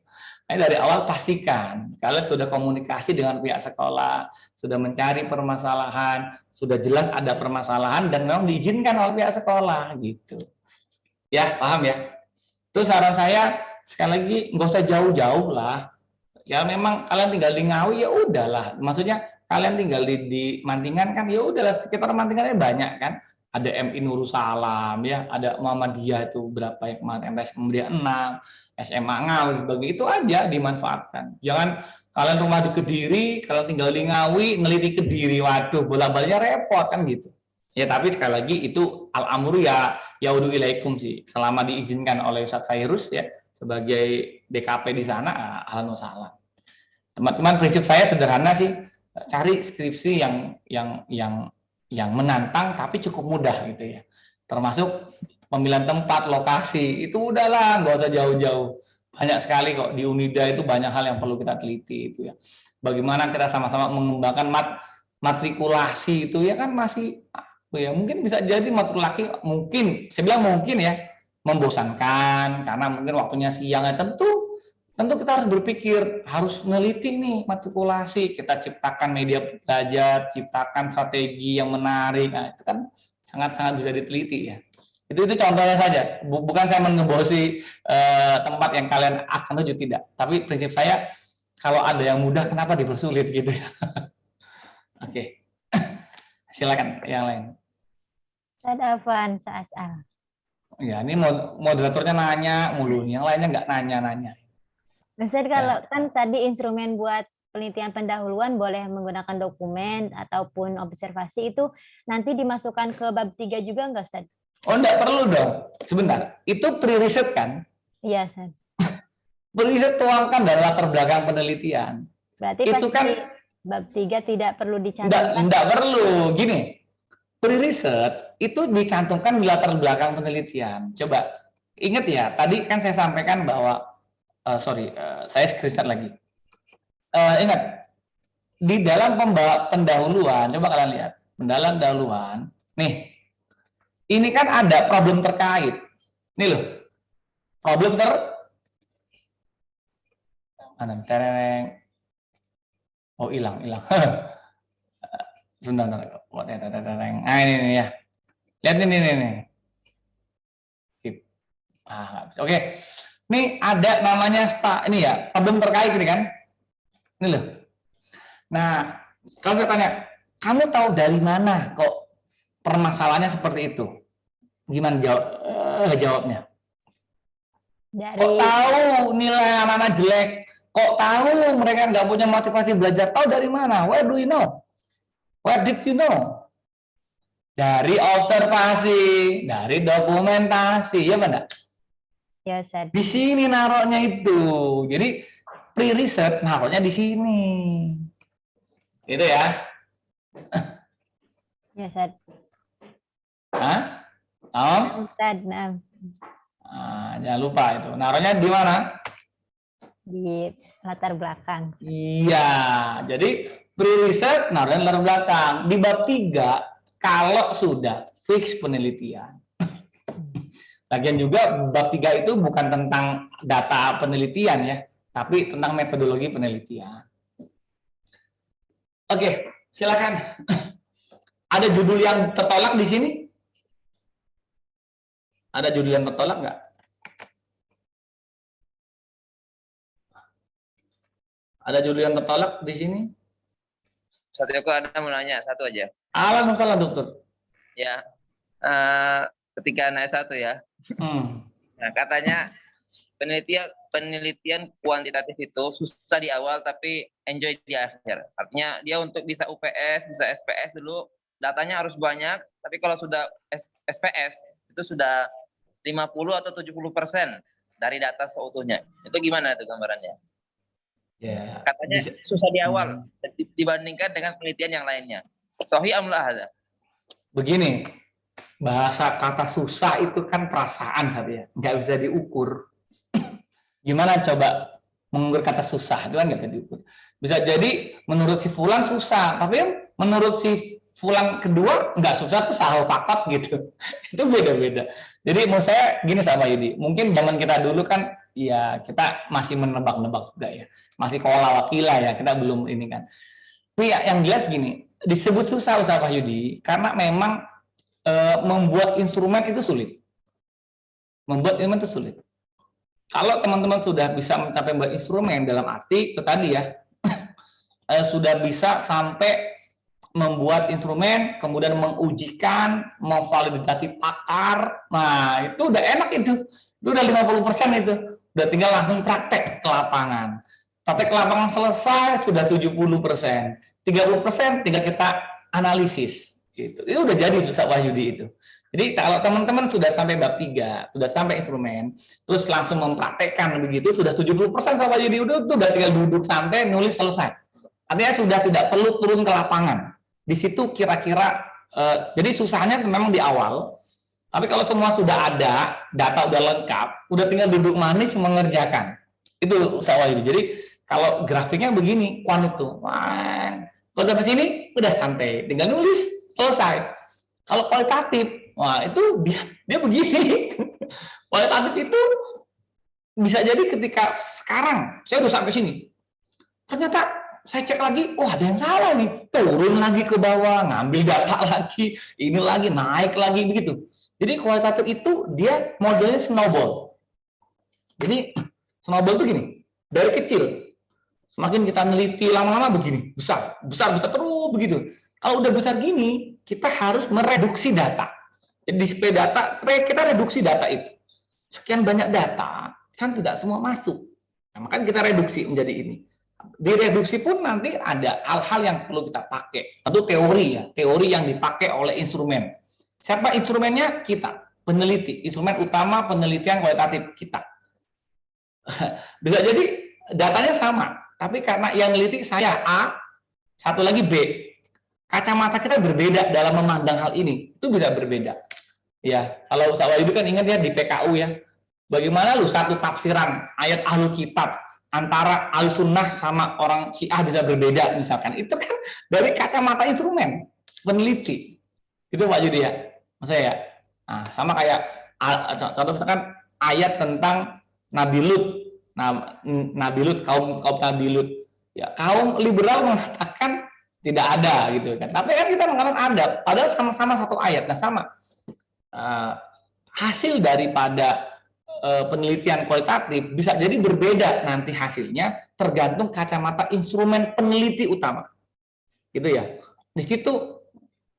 Nah, dari awal pastikan kalian sudah komunikasi dengan pihak sekolah, sudah mencari permasalahan, sudah jelas ada permasalahan dan memang diizinkan oleh pihak sekolah gitu. Ya, paham ya? Terus saran saya sekali lagi nggak usah jauh-jauh lah. Ya memang kalian tinggal di Ngawi ya udahlah. Maksudnya kalian tinggal di Mantingan kan ya udahlah, sekitar Mantingannya banyak kan. ada MI Nurul Salam ya, ada Muhammadiyah itu berapa yang kemarin, MTS Muhammadiyah 6, SMA Ngawi sebagainya, itu aja dimanfaatkan. Jangan kalian rumah di Kediri, kalau tinggal di Ngawi neliti Kediri, waduh bola-baliknya repot kan gitu. Ya tapi sekali lagi itu al-amru ya yaudu ilaikum sih, selama diizinkan oleh Ustadz Khairus ya sebagai DKP di sana, ahlan wa sahlan. Teman-teman, prinsip saya sederhana sih, cari skripsi yang menantang tapi cukup mudah gitu ya. Termasuk pemilihan tempat, lokasi, itu udahlah nggak usah jauh-jauh. Banyak sekali kok di Unida itu banyak hal yang perlu kita teliti itu ya. Bagaimana kita sama-sama mengembangkan matrikulasi itu ya kan masih ya mungkin bisa jadi matrikulasi mungkin, saya bilang mungkin ya membosankan karena mungkin waktunya siang ya tentu kita harus berpikir, harus meneliti nih matrikulasi, kita ciptakan media belajar, ciptakan strategi yang menarik, nah itu kan sangat-sangat bisa diteliti ya. Itu contohnya saja, bukan saya mengebosi tempat yang kalian akan tuju, tidak. Tapi prinsip saya, kalau ada yang mudah, kenapa dipersulit gitu ya. Oke, silakan yang lain. Sadafan Sa'asal. Ya, ini moderatornya nanya mulu, yang lainnya nggak nanya-nanya. Ustaz, kalau kan tadi instrumen buat penelitian pendahuluan boleh menggunakan dokumen ataupun observasi, itu nanti dimasukkan ke bab 3 juga nggak, Ustaz? Oh, enggak perlu dong. Sebentar, itu pre-riset kan? Iya, Ustaz. Pre-riset tuangkan dalam latar belakang penelitian. Berarti Itu pasti kan bab 3 tidak perlu dicantumkan. enggak perlu. Gini, pre-riset itu dicantumkan di latar belakang penelitian. Coba ingat ya, tadi kan saya sampaikan bahwa saya screenshot lagi. Ingat, di dalam pendahuluan, coba kalian lihat, pendahuluan, nih, ini kan ada problem terkait. Nih loh, problem mana? Tereng. Oh, hilang. Sebentar. Nah, ini ya. Lihat ini. Oke. Ini ada namanya ini ya, problem terkait ini kan. Ini loh. Nah, kalau saya tanya, kamu tahu dari mana kok permasalahannya seperti itu? Gimana jawabnya? Kok tahu nilai anak-anak jelek? Kok tahu mereka nggak punya motivasi belajar? Tahu dari mana? Where do you know? Where did you know? Dari observasi, dari dokumentasi, ya benar? Ya, Ustaz. Di sini naruhnya itu. Jadi pre-riset naruhnya di sini. Itu ya. Ya, Ustaz. Hah? Om? Ustaz, nah. Jangan lupa itu. Naruhnya di mana? Di latar belakang. Iya. Jadi pre-riset naruhnya latar belakang. Di bab 3 kalau sudah fix penelitian. Lagian juga bab 3 itu bukan tentang data penelitian ya, tapi tentang metodologi penelitian. Oke, silakan. Ada judul yang tertolak di sini? Ada judul yang tertolak nggak? Ada judul yang tertolak di sini? Satu Yoko, Anda mau nanya satu aja. Alhamdulillah, dokter. Ya, ketika naik satu ya. Nah, katanya penelitian kuantitatif itu susah di awal tapi enjoy di akhir. Artinya dia untuk bisa UPS, bisa SPS dulu datanya harus banyak, tapi kalau sudah SPS itu sudah 50 atau 70% dari data seutuhnya. Itu gimana itu gambarannya? Ya, katanya susah di awal dibandingkan dengan penelitian yang lainnya. Sahih amlah ada. Begini, bahasa kata susah itu kan perasaan saja, nggak bisa diukur. Gimana coba mengukur kata susah? Itu kan nggak bisa diukur. Bisa jadi menurut si Fulan susah, tapi menurut si Fulan kedua nggak susah tuh sahal fakat gitu. Itu beda-beda. Jadi mau saya gini sama Yudi, mungkin zaman kita dulu kan ya kita masih menebak-nebak juga ya, masih kola wakila ya, kita belum ini kan. Tapi ya, yang jelas gini, disebut susah usaha Pak Yudi karena memang membuat instrumen itu sulit. Membuat instrumen itu sulit. Kalau teman-teman sudah bisa mencapai membuat instrumen dalam arti itu tadi ya, sudah bisa sampai membuat instrumen, kemudian mengujikan, memvalidasi pakar. Nah, itu udah enak itu. Itu udah 50% itu. Udah tinggal langsung praktek ke lapangan. Praktek ke lapangan selesai, sudah 70%. 30% tinggal kita analisis. Gitu. Itu udah jadi Ustaz Wahyudi itu. Jadi kalau teman-teman sudah sampai bab 3, sudah sampai instrumen, terus langsung mempraktekkan begitu, sudah 70% Ustaz Wahyudi udah tinggal duduk santai, nulis selesai. Artinya sudah tidak perlu turun ke lapangan. Di situ kira-kira, jadi susahnya memang di awal, tapi kalau semua sudah ada, data udah lengkap, udah tinggal duduk manis mengerjakan. Itu Ustaz Wahyudi. Jadi kalau grafiknya begini, kuan itu, wah, kalau sampai sini udah santai, tinggal nulis, selesai. Kalau kualitatif, wah itu dia begini. Kualitatif itu bisa jadi ketika sekarang saya udah sampai sini, ternyata saya cek lagi, wah ada yang salah nih, turun lagi ke bawah, ngambil data lagi, ini lagi, naik lagi, begitu. Jadi kualitatif itu dia modelnya snowball. Jadi snowball itu gini, dari kecil, semakin kita neliti lama-lama begini, besar terus begitu. Kalau udah besar gini, kita harus mereduksi data. Jadi display data, kita reduksi data itu. Sekian banyak data, kan tidak semua masuk. Nah, makanya kita reduksi menjadi ini. Direduksi pun nanti ada hal-hal yang perlu kita pakai. Tentu teori ya, teori yang dipakai oleh instrumen. Siapa instrumennya? Kita, peneliti. Instrumen utama penelitian kualitatif kita. Bisa jadi datanya sama, tapi karena yang neliti saya A, satu lagi B. Kacamata kita berbeda dalam memandang hal ini. Itu bisa berbeda. Ya, kalau Ustaz Wahyudi kan ingat ya di PKU ya. Bagaimana lu satu tafsiran ayat Ahlul Kitab antara al-sunnah sama orang Syiah bisa berbeda misalkan, itu kan dari kacamata instrumen peneliti itu Pak Yudi ya, maksudnya ya. Nah, sama kayak contoh misalkan ayat tentang Nabi Lut, Nabi Lut, kaum Nabi Lut ya, kaum liberal mengatakan tidak ada gitu kan, tapi kan kita mengatakan ada, padahal sama-sama satu ayat. Nah sama hasil daripada penelitian kualitatif bisa jadi berbeda nanti hasilnya tergantung kacamata instrumen peneliti utama, gitu ya. Di situ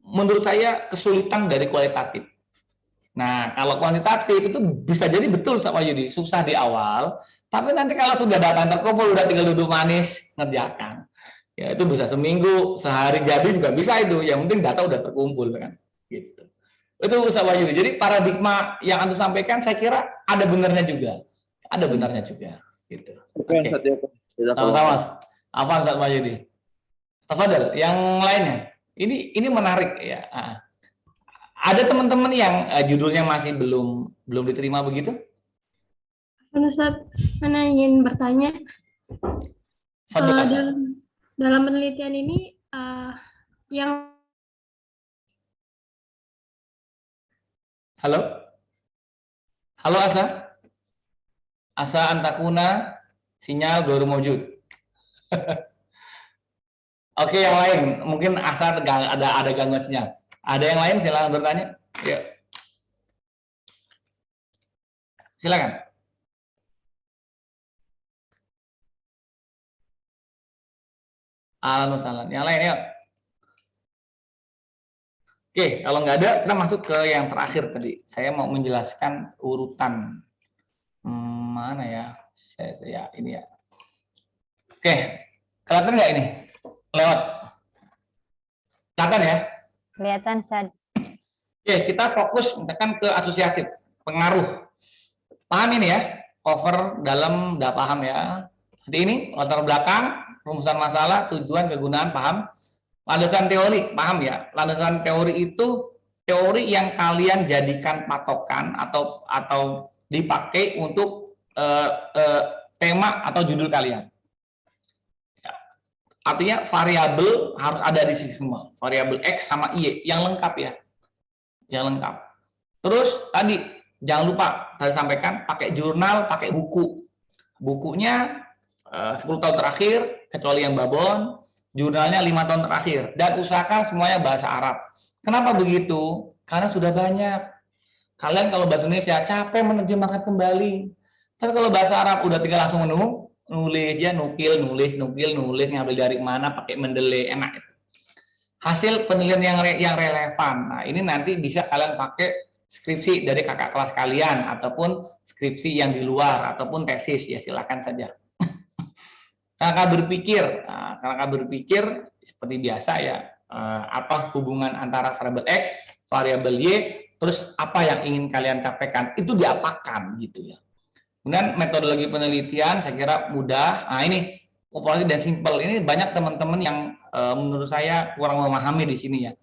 menurut saya kesulitan dari kualitatif. Nah kalau kuantitatif itu bisa jadi betul Pak Yudi, susah di awal, tapi nanti kalau sudah data terkumpul udah tinggal duduk manis ngerjakan. Ya itu bisa seminggu, sehari jadi juga bisa itu. Yang penting data udah terkumpul kan, gitu. Itu Ustaz Wahyudi. Jadi paradigma yang Antum sampaikan saya kira ada benarnya juga. Ada benarnya juga gitu. Oke. Sama-sama. Apa Ustaz Wahyudi? Tafadhol, yang lainnya. Ini menarik ya. Ada teman-teman yang judulnya masih belum diterima begitu? Ustaz, Ana ingin bertanya. Dalam penelitian ini yang Halo Asa? Asa antakuna, sinyal baru mewujud. Oke, yang lain. Mungkin Asa ada gangguan sinyal. Ada yang lain silakan bertanya. Ya. Silakan. Alhamdulillah. Yang lain ya. Oke, kalau nggak ada, kita masuk ke yang terakhir tadi. Saya mau menjelaskan urutan mana ya? Saya ini ya. Oke, kelihatan nggak ini? Lewat. Kelihatan ya? Kelihatan, Sad. Oke, kita fokus misalkan ke asosiatif, pengaruh. Paham ini ya? Cover dalam, udah paham ya? Jadi ini latar belakang, rumusan masalah, tujuan, kegunaan, paham? Landasan teori, paham ya? Landasan teori itu teori yang kalian jadikan patokan atau dipakai untuk tema atau judul kalian. Ya. Artinya variabel harus ada di sini semua. Variabel X sama Y yang lengkap ya. Yang lengkap. Terus tadi jangan lupa saya sampaikan pakai jurnal, pakai buku. Bukunya 10 tahun terakhir kecuali yang babon. Jurnalnya 5 tahun terakhir, dan usahakan semuanya bahasa Arab. Kenapa begitu? Karena sudah banyak. Kalian kalau bahasa Indonesia capek menerjemahkan kembali. Tapi kalau bahasa Arab udah tinggal langsung nulis ya, nulis, ngambil dari mana, pakai Mendeley, enak itu. hasil penelitian yang relevan. Nah, ini nanti bisa kalian pakai skripsi dari kakak kelas kalian ataupun skripsi yang di luar ataupun tesis, ya silakan saja. Kakak berpikir seperti biasa ya, apa hubungan antara variabel X, variabel Y, terus apa yang ingin kalian capaikan, itu diapakan gitu ya. Kemudian metodologi penelitian saya kira mudah. Nah ini populasi dan simple, ini banyak teman-teman yang menurut saya kurang memahami di sini ya.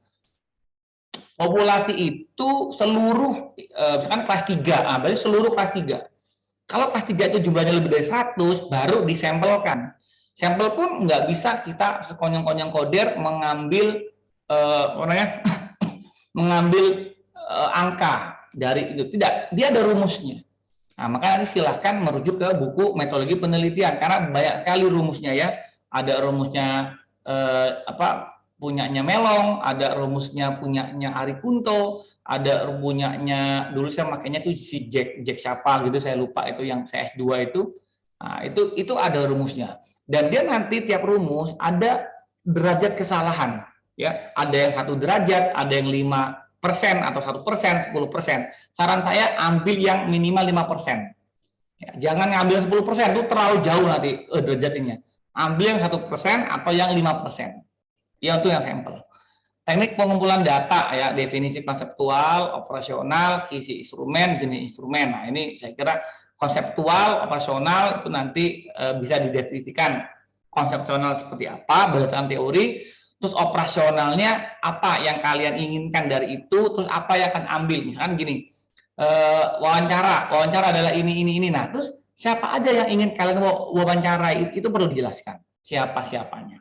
Populasi itu seluruh, misalkan kelas 3, berarti seluruh kelas 3. Kalau kelas 3 itu jumlahnya lebih dari 100, baru disampelkan. Sampel pun nggak bisa kita sekonyong-konyong koder mengambil mengambil angka dari itu. Tidak, dia ada rumusnya. Nah, maka silahkan merujuk ke buku metodologi penelitian karena banyak sekali rumusnya ya. Ada rumusnya punyanya Melong, ada rumusnya punyanya Ari Kunto, ada punyanya dulu saya makanya tuh si Jack siapa gitu saya lupa itu yang CS2 itu. Nah, itu ada rumusnya. Dan dia nanti tiap rumus ada derajat kesalahan ya. Ada yang 1 derajat, ada yang 5% atau 1%, 10%. Saran saya ambil yang minimal 5%. Ya, jangan ngambil 10%, itu terlalu jauh nanti derajatnya. Ambil yang 1% atau yang 5%. Ya itu yang sampel. Teknik pengumpulan data ya, definisi konseptual, operasional, kisi instrumen, jenis instrumen. Nah, ini saya kira konseptual, operasional itu nanti bisa didefinisikan konsepsional seperti apa berdasarkan teori, terus operasionalnya apa yang kalian inginkan dari itu, terus apa yang akan ambil. Misalkan gini, wawancara adalah ini. Nah, terus siapa aja yang ingin kalian wawancarai itu perlu dijelaskan siapa-siapanya.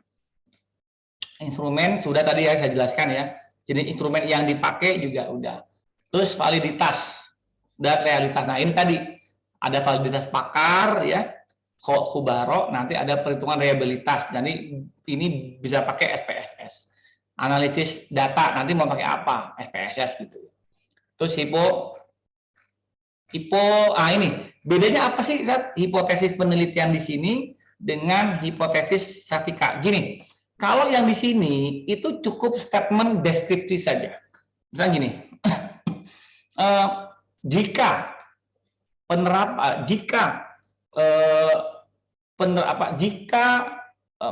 Instrumen sudah tadi ya saya jelaskan ya. Jadi instrumen yang dipakai juga udah. Terus validitas dan realitas. Nah, ini tadi ada validitas pakar ya, Khubaro, nanti ada perhitungan reliabilitas. Jadi ini bisa pakai SPSS. Analisis data nanti mau pakai apa? SPSS gitu. Terus ini bedanya apa sih hipotesis penelitian di sini dengan hipotesis statistika? Gini, kalau yang di sini itu cukup statement deskripsi saja. Misalnya gini, jika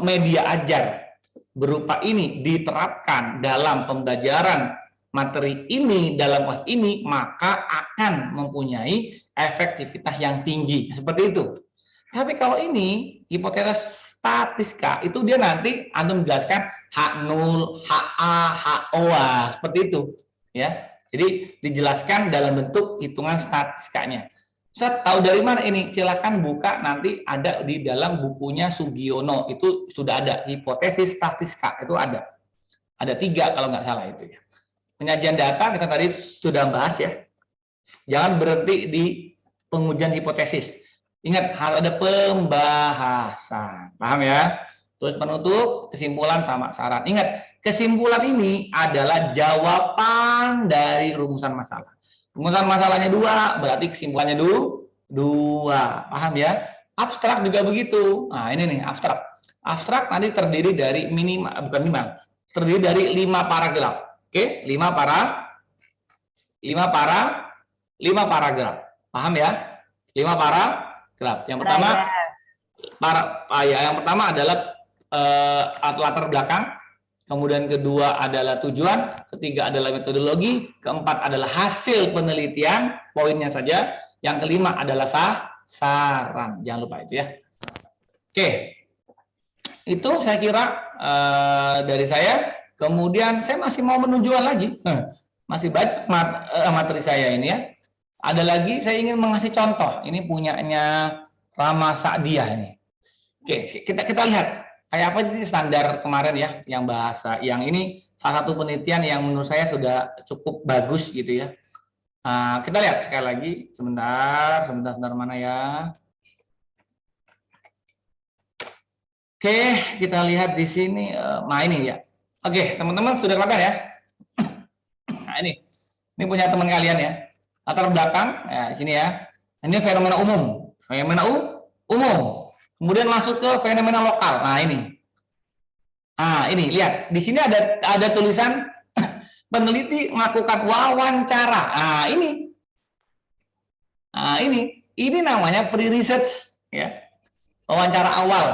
media ajar berupa ini diterapkan dalam pembelajaran materi ini dalam kelas ini, maka akan mempunyai efektivitas yang tinggi. Seperti itu. Tapi kalau ini hipotesis statistika itu dia nanti antum menjelaskan H0, HA, HOA seperti itu ya. Jadi dijelaskan dalam bentuk hitungan statistikanya. Ustaz, tahu dari mana ini? Silakan buka, nanti ada di dalam bukunya Sugiono, itu sudah ada hipotesis statistika, itu ada. Ada 3 kalau nggak salah itu ya. Penyajian data kita tadi sudah bahas ya. Jangan berhenti di pengujian hipotesis. Ingat, harus ada pembahasan. Paham ya? Terus penutup, kesimpulan sama saran. Ingat, kesimpulan ini adalah jawaban dari rumusan masalah. Rumusan masalahnya 2, berarti kesimpulannya 2. Paham ya? Abstrak juga begitu. Nah, ini nih abstrak. Abstrak nanti terdiri dari terdiri dari 5 paragraf. Oke, 5 paragraf. Paham ya? 5 paragraf. Yang pertama yang pertama adalah latar belakang. Kemudian kedua adalah tujuan, ketiga adalah metodologi, keempat adalah hasil penelitian, poinnya saja, yang kelima adalah saran. Jangan lupa itu ya. Oke, itu saya kira dari saya. Kemudian saya masih mau menunjukkan lagi, masih banyak materi saya ini ya. Ada lagi saya ingin mengasih contoh. Ini punyanya Rama Sa'diah ini. Oke, kita lihat. Kayak apa sih standar kemarin ya, yang bahasa, yang ini salah satu penelitian yang menurut saya sudah cukup bagus gitu ya. Nah, kita lihat sekali lagi, sebentar mana ya. Oke, kita lihat di sini, nah ini ya. Oke, teman-teman sudah kelihatan ya. Nah ini punya teman kalian ya. Latar belakang, ya sini ya. Ini fenomena umum, umum. Kemudian masuk ke fenomena lokal. Nah ini Ah, ini lihat, di sini ada tulisan peneliti melakukan wawancara. Ah, ini. Ah, ini namanya pre-research ya. Wawancara awal.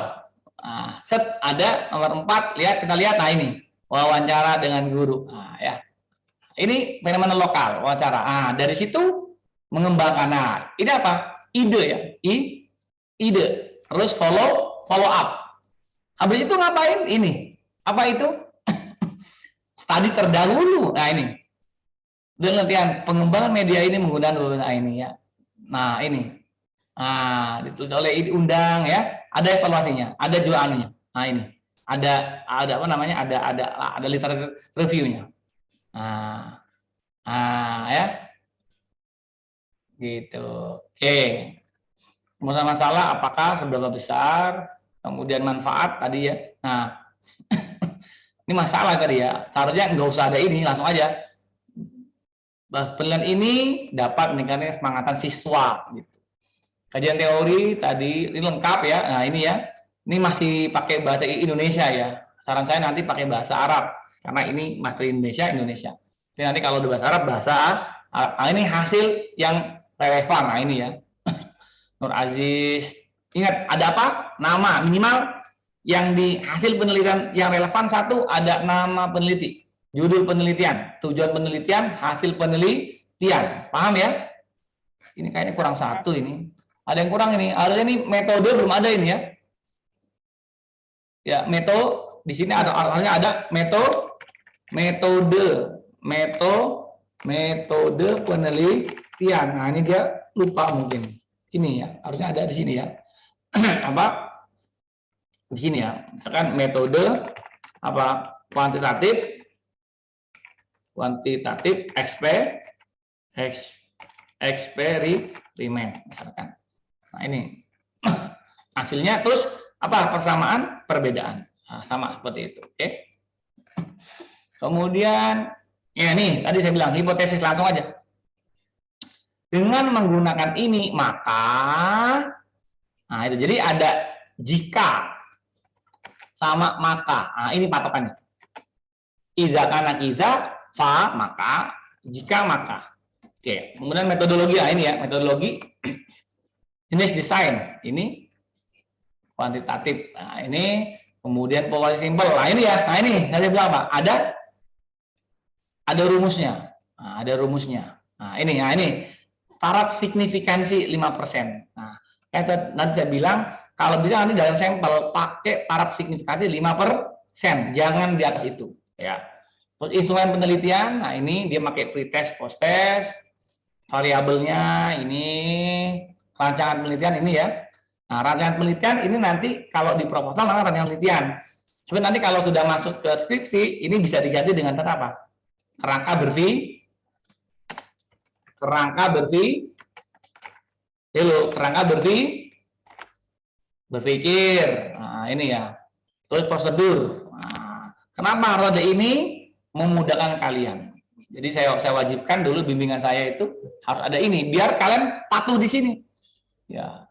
Nah, set ada nomor 4, kita lihat, nah ini wawancara dengan guru. Nah, ya. Ini fenomena lokal, wawancara. Ah, dari situ mengembangkan. Nah, ini apa? Ide ya. Ide. Terus follow up. Habis itu ngapain? Ini. Apa itu? Studi terdahulu. Nah, ini. Penelitian pengembangan media ini menggunakan ini ya. Nah, ini. Nah, ditulis oleh undang ya, ada evaluasinya, ada juga anunya. Nah, ini. Ada apa namanya? Ada literatur reviewnya. Ya. Gitu. Oke. Kemudian masalah apakah seberapa besar, kemudian manfaat tadi ya. Nah, ini masalah tadi ya. Seharusnya nggak usah ada ini, langsung aja. Penilaian ini dapat meningkatkan semangatan siswa gitu. Kajian teori tadi ini lengkap ya. Nah, ini ya. Ini masih pakai bahasa Indonesia ya. Saran saya nanti pakai bahasa Arab karena ini materi Indonesia. Jadi nanti kalau bahasa Arab bahasa Arab. Nah, ini hasil yang relevan. Nah, ini ya. Nur Aziz. Ingat ada apa? Nama minimal yang di hasil penelitian yang relevan satu ada nama peneliti, judul penelitian, tujuan penelitian, hasil penelitian. Paham ya? Ini kayaknya kurang satu ini. Ada yang kurang ini. Harusnya ini metode belum ada ini ya. Ya, metode di sini harusnya ada metode penelitian. Nah, ini dia lupa mungkin. Ini ya, harusnya ada di sini ya. Apa? Di sini ya. Misalkan metode apa? Kuantitatif eksperimen misalkan. Nah, ini hasilnya, terus apa? Persamaan, perbedaan. Nah, sama seperti itu. Oke. Kemudian ya nih, tadi saya bilang hipotesis, langsung aja. Dengan menggunakan ini maka, nah itu jadi ada jika sama maka. Nah, ini patokannya. Idza kana idza, fa maka, jika maka. Oke, kemudian metodologi. Nah, ini ya, metodologi. Jenis desain, ini kuantitatif. Nah, ini kemudian power simple. Nah, ini ya. Nah, ini saya bilang apa? Ada rumusnya. Nah, ada rumusnya. Nah, ini taraf signifikansi 5%. Nah, nanti saya bilang kalau bisa nanti dalam sampel pakai taraf signifikansi 5%, jangan di atas itu, ya. Terus instrumen penelitian, nah ini dia pakai pretest, post-test, variabelnya ini rancangan penelitian ini ya. Nah, rancangan penelitian ini nanti kalau di proposal namanya rancangan penelitian. Tapi nanti kalau sudah masuk ke skripsi, ini bisa diganti dengan apa? Kerangka berpikir. Nah, ini ya. Terus prosedur. Nah, kenapa harus ada ini? Memudahkan kalian. Jadi saya wajibkan dulu bimbingan saya itu harus ada ini biar kalian patuh di sini. Ya,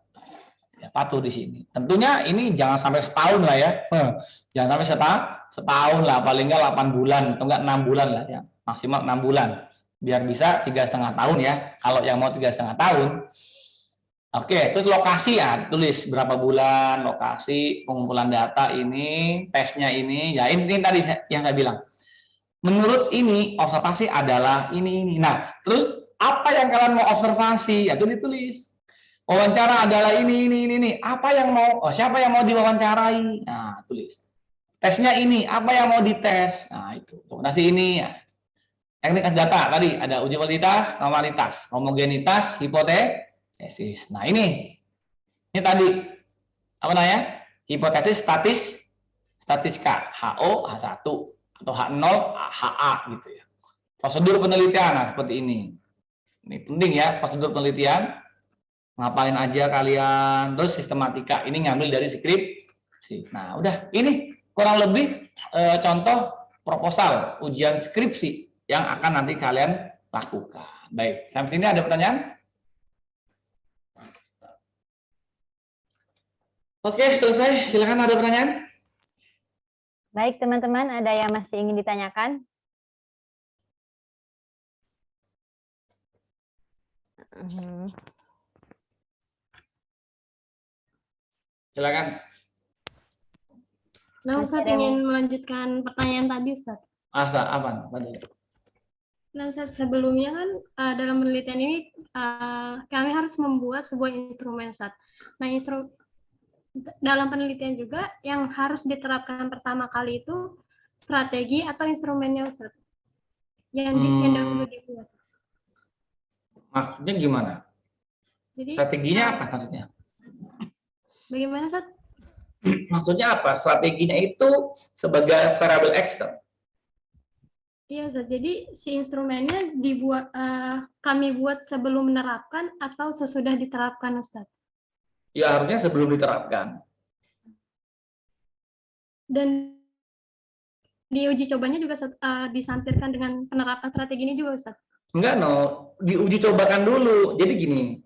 patuh di sini. Tentunya ini jangan sampai setahun lah ya. Jangan sampai setahun lah, paling enggak 8 bulan atau enggak 6 bulan lah ya. Maksimal 6 bulan. Biar bisa 3,5 tahun ya. Kalau yang mau 3,5 tahun. Oke, terus lokasi ya, tulis berapa bulan, lokasi, pengumpulan data ini, tesnya ini, ya ini tadi yang saya bilang. Menurut ini, observasi adalah ini. Nah, terus apa yang kalian mau observasi? Ya, itu ditulis. Wawancara adalah ini. Apa yang mau, siapa yang mau diwawancarai? Nah, tulis. Tesnya ini, apa yang mau dites? Nah, itu. Rekomendasi ini ya. Teknik data tadi ada uji validitas, normalitas, homogenitas, hipotesis. Nah, ini tadi apa namanya? Hipotesis statistika, HO, H1 atau H0, HA gitu ya. Prosedur penelitian nah seperti ini. Ini penting ya, prosedur penelitian. Ngapain aja kalian, terus sistematika ini ngambil dari skripsi. Nah, udah ini kurang lebih contoh proposal ujian skripsi yang akan nanti kalian lakukan. Baik, sampai sini ada pertanyaan? Oke, selesai. Silakan ada pertanyaan. Baik, teman-teman, ada yang masih ingin ditanyakan? Silakan. Nah, Ustaz Masih ada ingin melanjutkan pertanyaan tadi, Ustaz. Asa, apa? Nah, Ustaz, sebelumnya kan dalam penelitian ini kami harus membuat sebuah instrumen, Ustaz. Nah, dalam penelitian juga yang harus diterapkan pertama kali itu strategi atau instrumennya, Ustaz. Yang dahulu dibuat. Maksudnya gimana? Jadi, Strateginya apa maksudnya? bagaimana, Ustaz? Maksudnya apa? Strateginya itu sebagai variable ekstern. Iya, Ustaz. Jadi si instrumennya kami buat sebelum menerapkan atau sesudah diterapkan, Ustaz? Ya harusnya sebelum diterapkan. Dan di uji cobanya juga disampirkan dengan penerapan strategi ini juga, Ustaz? Enggak, diuji cobakan dulu. Jadi gini,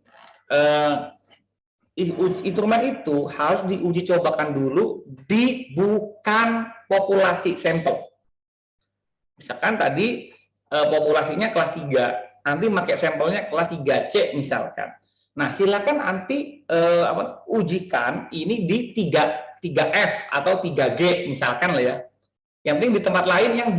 instrumen itu harus diuji cobakan dulu di bukan populasi sampel. Misalkan tadi populasinya kelas 3, nanti pakai sampelnya kelas 3C misalkan. Nah, silakan nanti ujikan ini di 3F atau 3G misalkan lah ya. Yang penting di tempat lain yang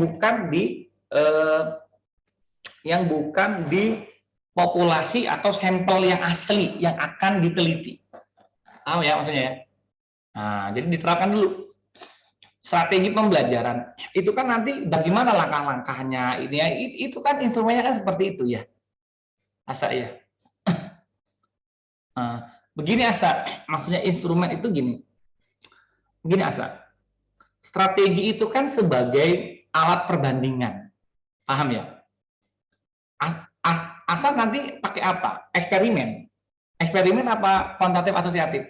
bukan di populasi atau sampel yang asli yang akan diteliti. Tahu ya maksudnya ya? Nah, jadi diterapkan dulu. Strategi pembelajaran itu kan nanti bagaimana langkah-langkahnya ini ya, itu kan instrumennya kan seperti itu ya. Asa ya. Nah, begini Asa, maksudnya instrumen itu gini. Begini Asa. Strategi itu kan sebagai alat perbandingan. Paham ya? Asa nanti pakai apa? Eksperimen. Eksperimen apa kuantitatif asosiatif?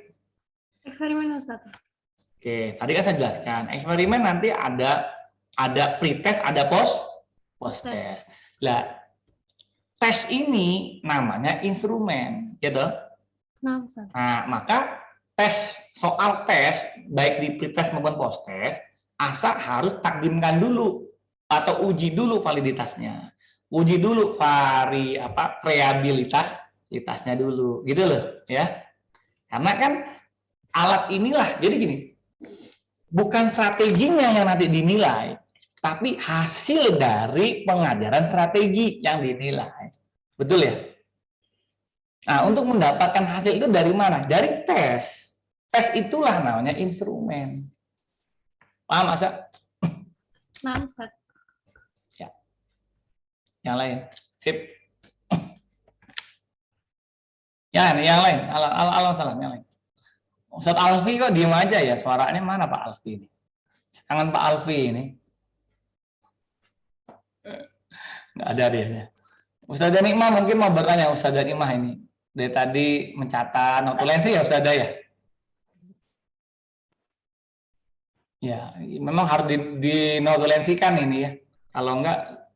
Eksperimen, Ustaz. Oke, tadi kan saya jelaskan. Eksperimen nanti ada pre-test, ada post-test. Nah, tes ini namanya instrumen, gitu. Nah, Ustaz. Nah, maka soal tes baik di pre-test maupun post-test, Asa harus takdimkan dulu atau uji dulu validitasnya. Uji dulu variabilitasnya dulu, gitu loh, ya. Karena kan alat inilah, jadi gini, bukan strateginya yang nanti dinilai, tapi hasil dari pengajaran strategi yang dinilai. Betul ya? Nah, untuk mendapatkan hasil itu dari mana? Dari tes. Tes itulah namanya instrumen. Paham, Asa? Nah, Ustaz. Ya. Yang lain. Sip. Ya, yang lain. Salam, yang lain. Ustadz Alfi kok diem aja ya? Suaranya mana Pak Alfi ini? Tangan Pak Alfi ini. Nggak ada dia. Ustazah Nikmah mungkin mau bertanya. Ustazah Nikmah ini. Dari tadi mencatat notulensi ya Ustazah ya? Ya, memang harus dinotulensikan ini ya. Kalau enggak,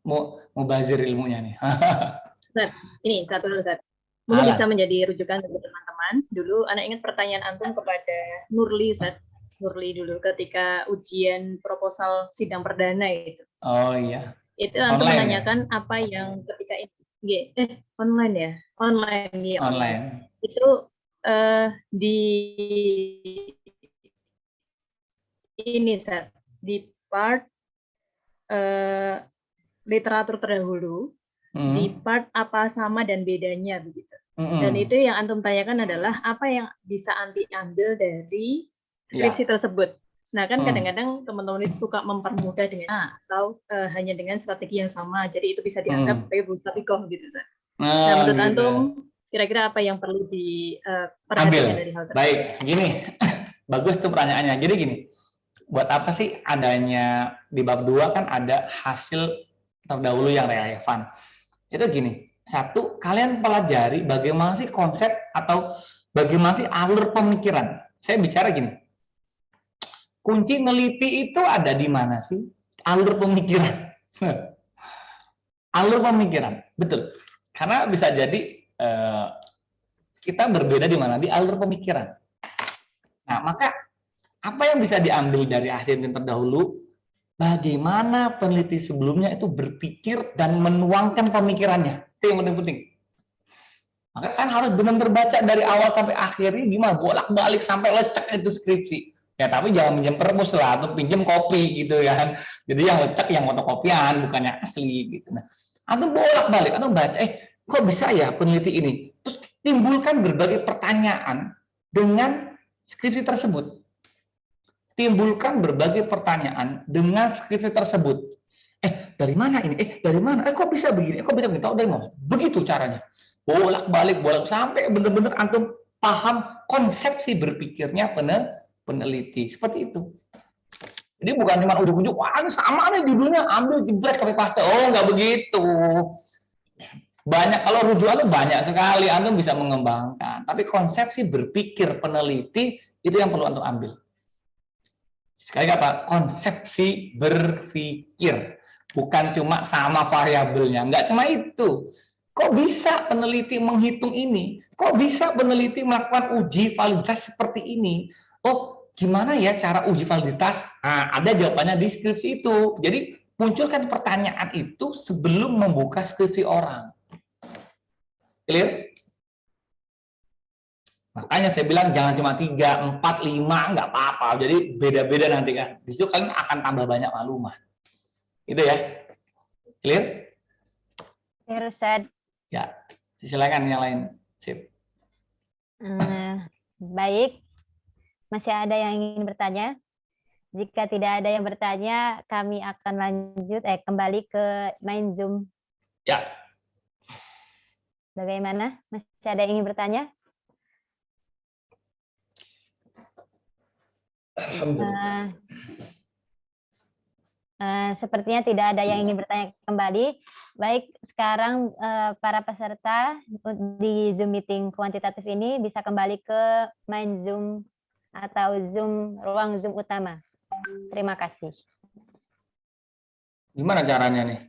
mubazir ilmunya nih. Ustaz, ini satu dulu, Ustaz. Mungkin bisa menjadi rujukan untuk teman-teman. Dulu anak ingat pertanyaan antum kepada Nurli, Ustaz. Nurli dulu ketika ujian proposal sidang perdana itu. Oh iya. Itu antum Online, menanyakan ya? Apa yang ketika online ya? Online ya. Online. Itu di ini Ustaz, di part literatur terdahulu, di part apa sama dan bedanya begitu. Dan itu yang antum tanyakan adalah apa yang bisa anti ambil dari skripsi tersebut. Nah kan kadang-kadang teman-teman itu suka mempermudah dengan atau hanya dengan strategi yang sama, jadi itu bisa dianggap sebagai mustaqikoh gitu. Nah menurut antum kira-kira apa yang perlu diperhatikan dari hal tersebut? Baik, gini, bagus tuh pertanyaannya. Jadi gini, buat apa sih adanya di bab 2 kan ada hasil terdahulu yang relevan. Itu gini, satu, kalian pelajari bagaimana sih konsep atau bagaimana sih alur pemikiran. Saya bicara gini, kunci neliti itu ada di mana sih? Alur pemikiran. Alur pemikiran, betul. Karena bisa jadi kita berbeda di mana? Di alur pemikiran. Nah, maka apa yang bisa diambil dari hasil yang terdahulu? bagaimana peneliti sebelumnya itu berpikir dan menuangkan pemikirannya. Itu yang penting-penting. Maka kan harus benar-benar baca dari awal sampai akhirnya gimana, bolak-balik sampai lecek itu skripsi. Ya tapi jangan pinjam perpus lah, atau pinjam kopi gitu kan. Jadi yang lecek yang fotokopian, bukannya asli gitu. Nah, atau bolak-balik, atau baca, kok bisa ya peneliti ini? Terus timbulkan berbagai pertanyaan dengan skripsi tersebut. Timbulkan berbagai pertanyaan dengan skripsi tersebut. Dari mana ini? Dari mana? Kok bisa begini? Kok bisa begini? Tahu dari mana? Begitu caranya. Bolak-balik, sampai benar-benar antum paham konsepsi berpikirnya peneliti. Seperti itu. Jadi bukan cuma ujuk-ujuk, wah ini sama nih judulnya, ambil jebrek copy paste. Oh, nggak begitu. Banyak, kalau rujukan itu banyak sekali, antum bisa mengembangkan. Tapi konsepsi berpikir peneliti, itu yang perlu antum ambil. Sekali kata, konsepsi berpikir. Bukan cuma sama variabelnya, nggak cuma itu. Kok bisa peneliti menghitung ini? Kok bisa peneliti melakukan uji validitas seperti ini? Oh, gimana ya cara uji validitas? Nah, ada jawabannya di skripsi itu. Jadi, munculkan pertanyaan itu sebelum membuka skripsi orang. Clear? Makanya saya bilang jangan cuma 3, 4, 5, nggak apa-apa. Jadi, beda-beda nanti kan. Di situ kalian akan tambah banyak maklumat. Itu ya. Clear? Clear, Ustaz. Ya, silakan yang lain. Sip. Baik, masih ada yang ingin bertanya? Jika tidak ada yang bertanya, kami akan lanjut kembali ke main Zoom. Ya. Bagaimana? Masih ada yang ingin bertanya? Alhamdulillah. Sepertinya tidak ada yang ingin bertanya kembali. Baik, sekarang para peserta di Zoom meeting kuantitatif ini bisa kembali ke main Zoom atau ruang Zoom utama. Terima kasih. Gimana caranya nih?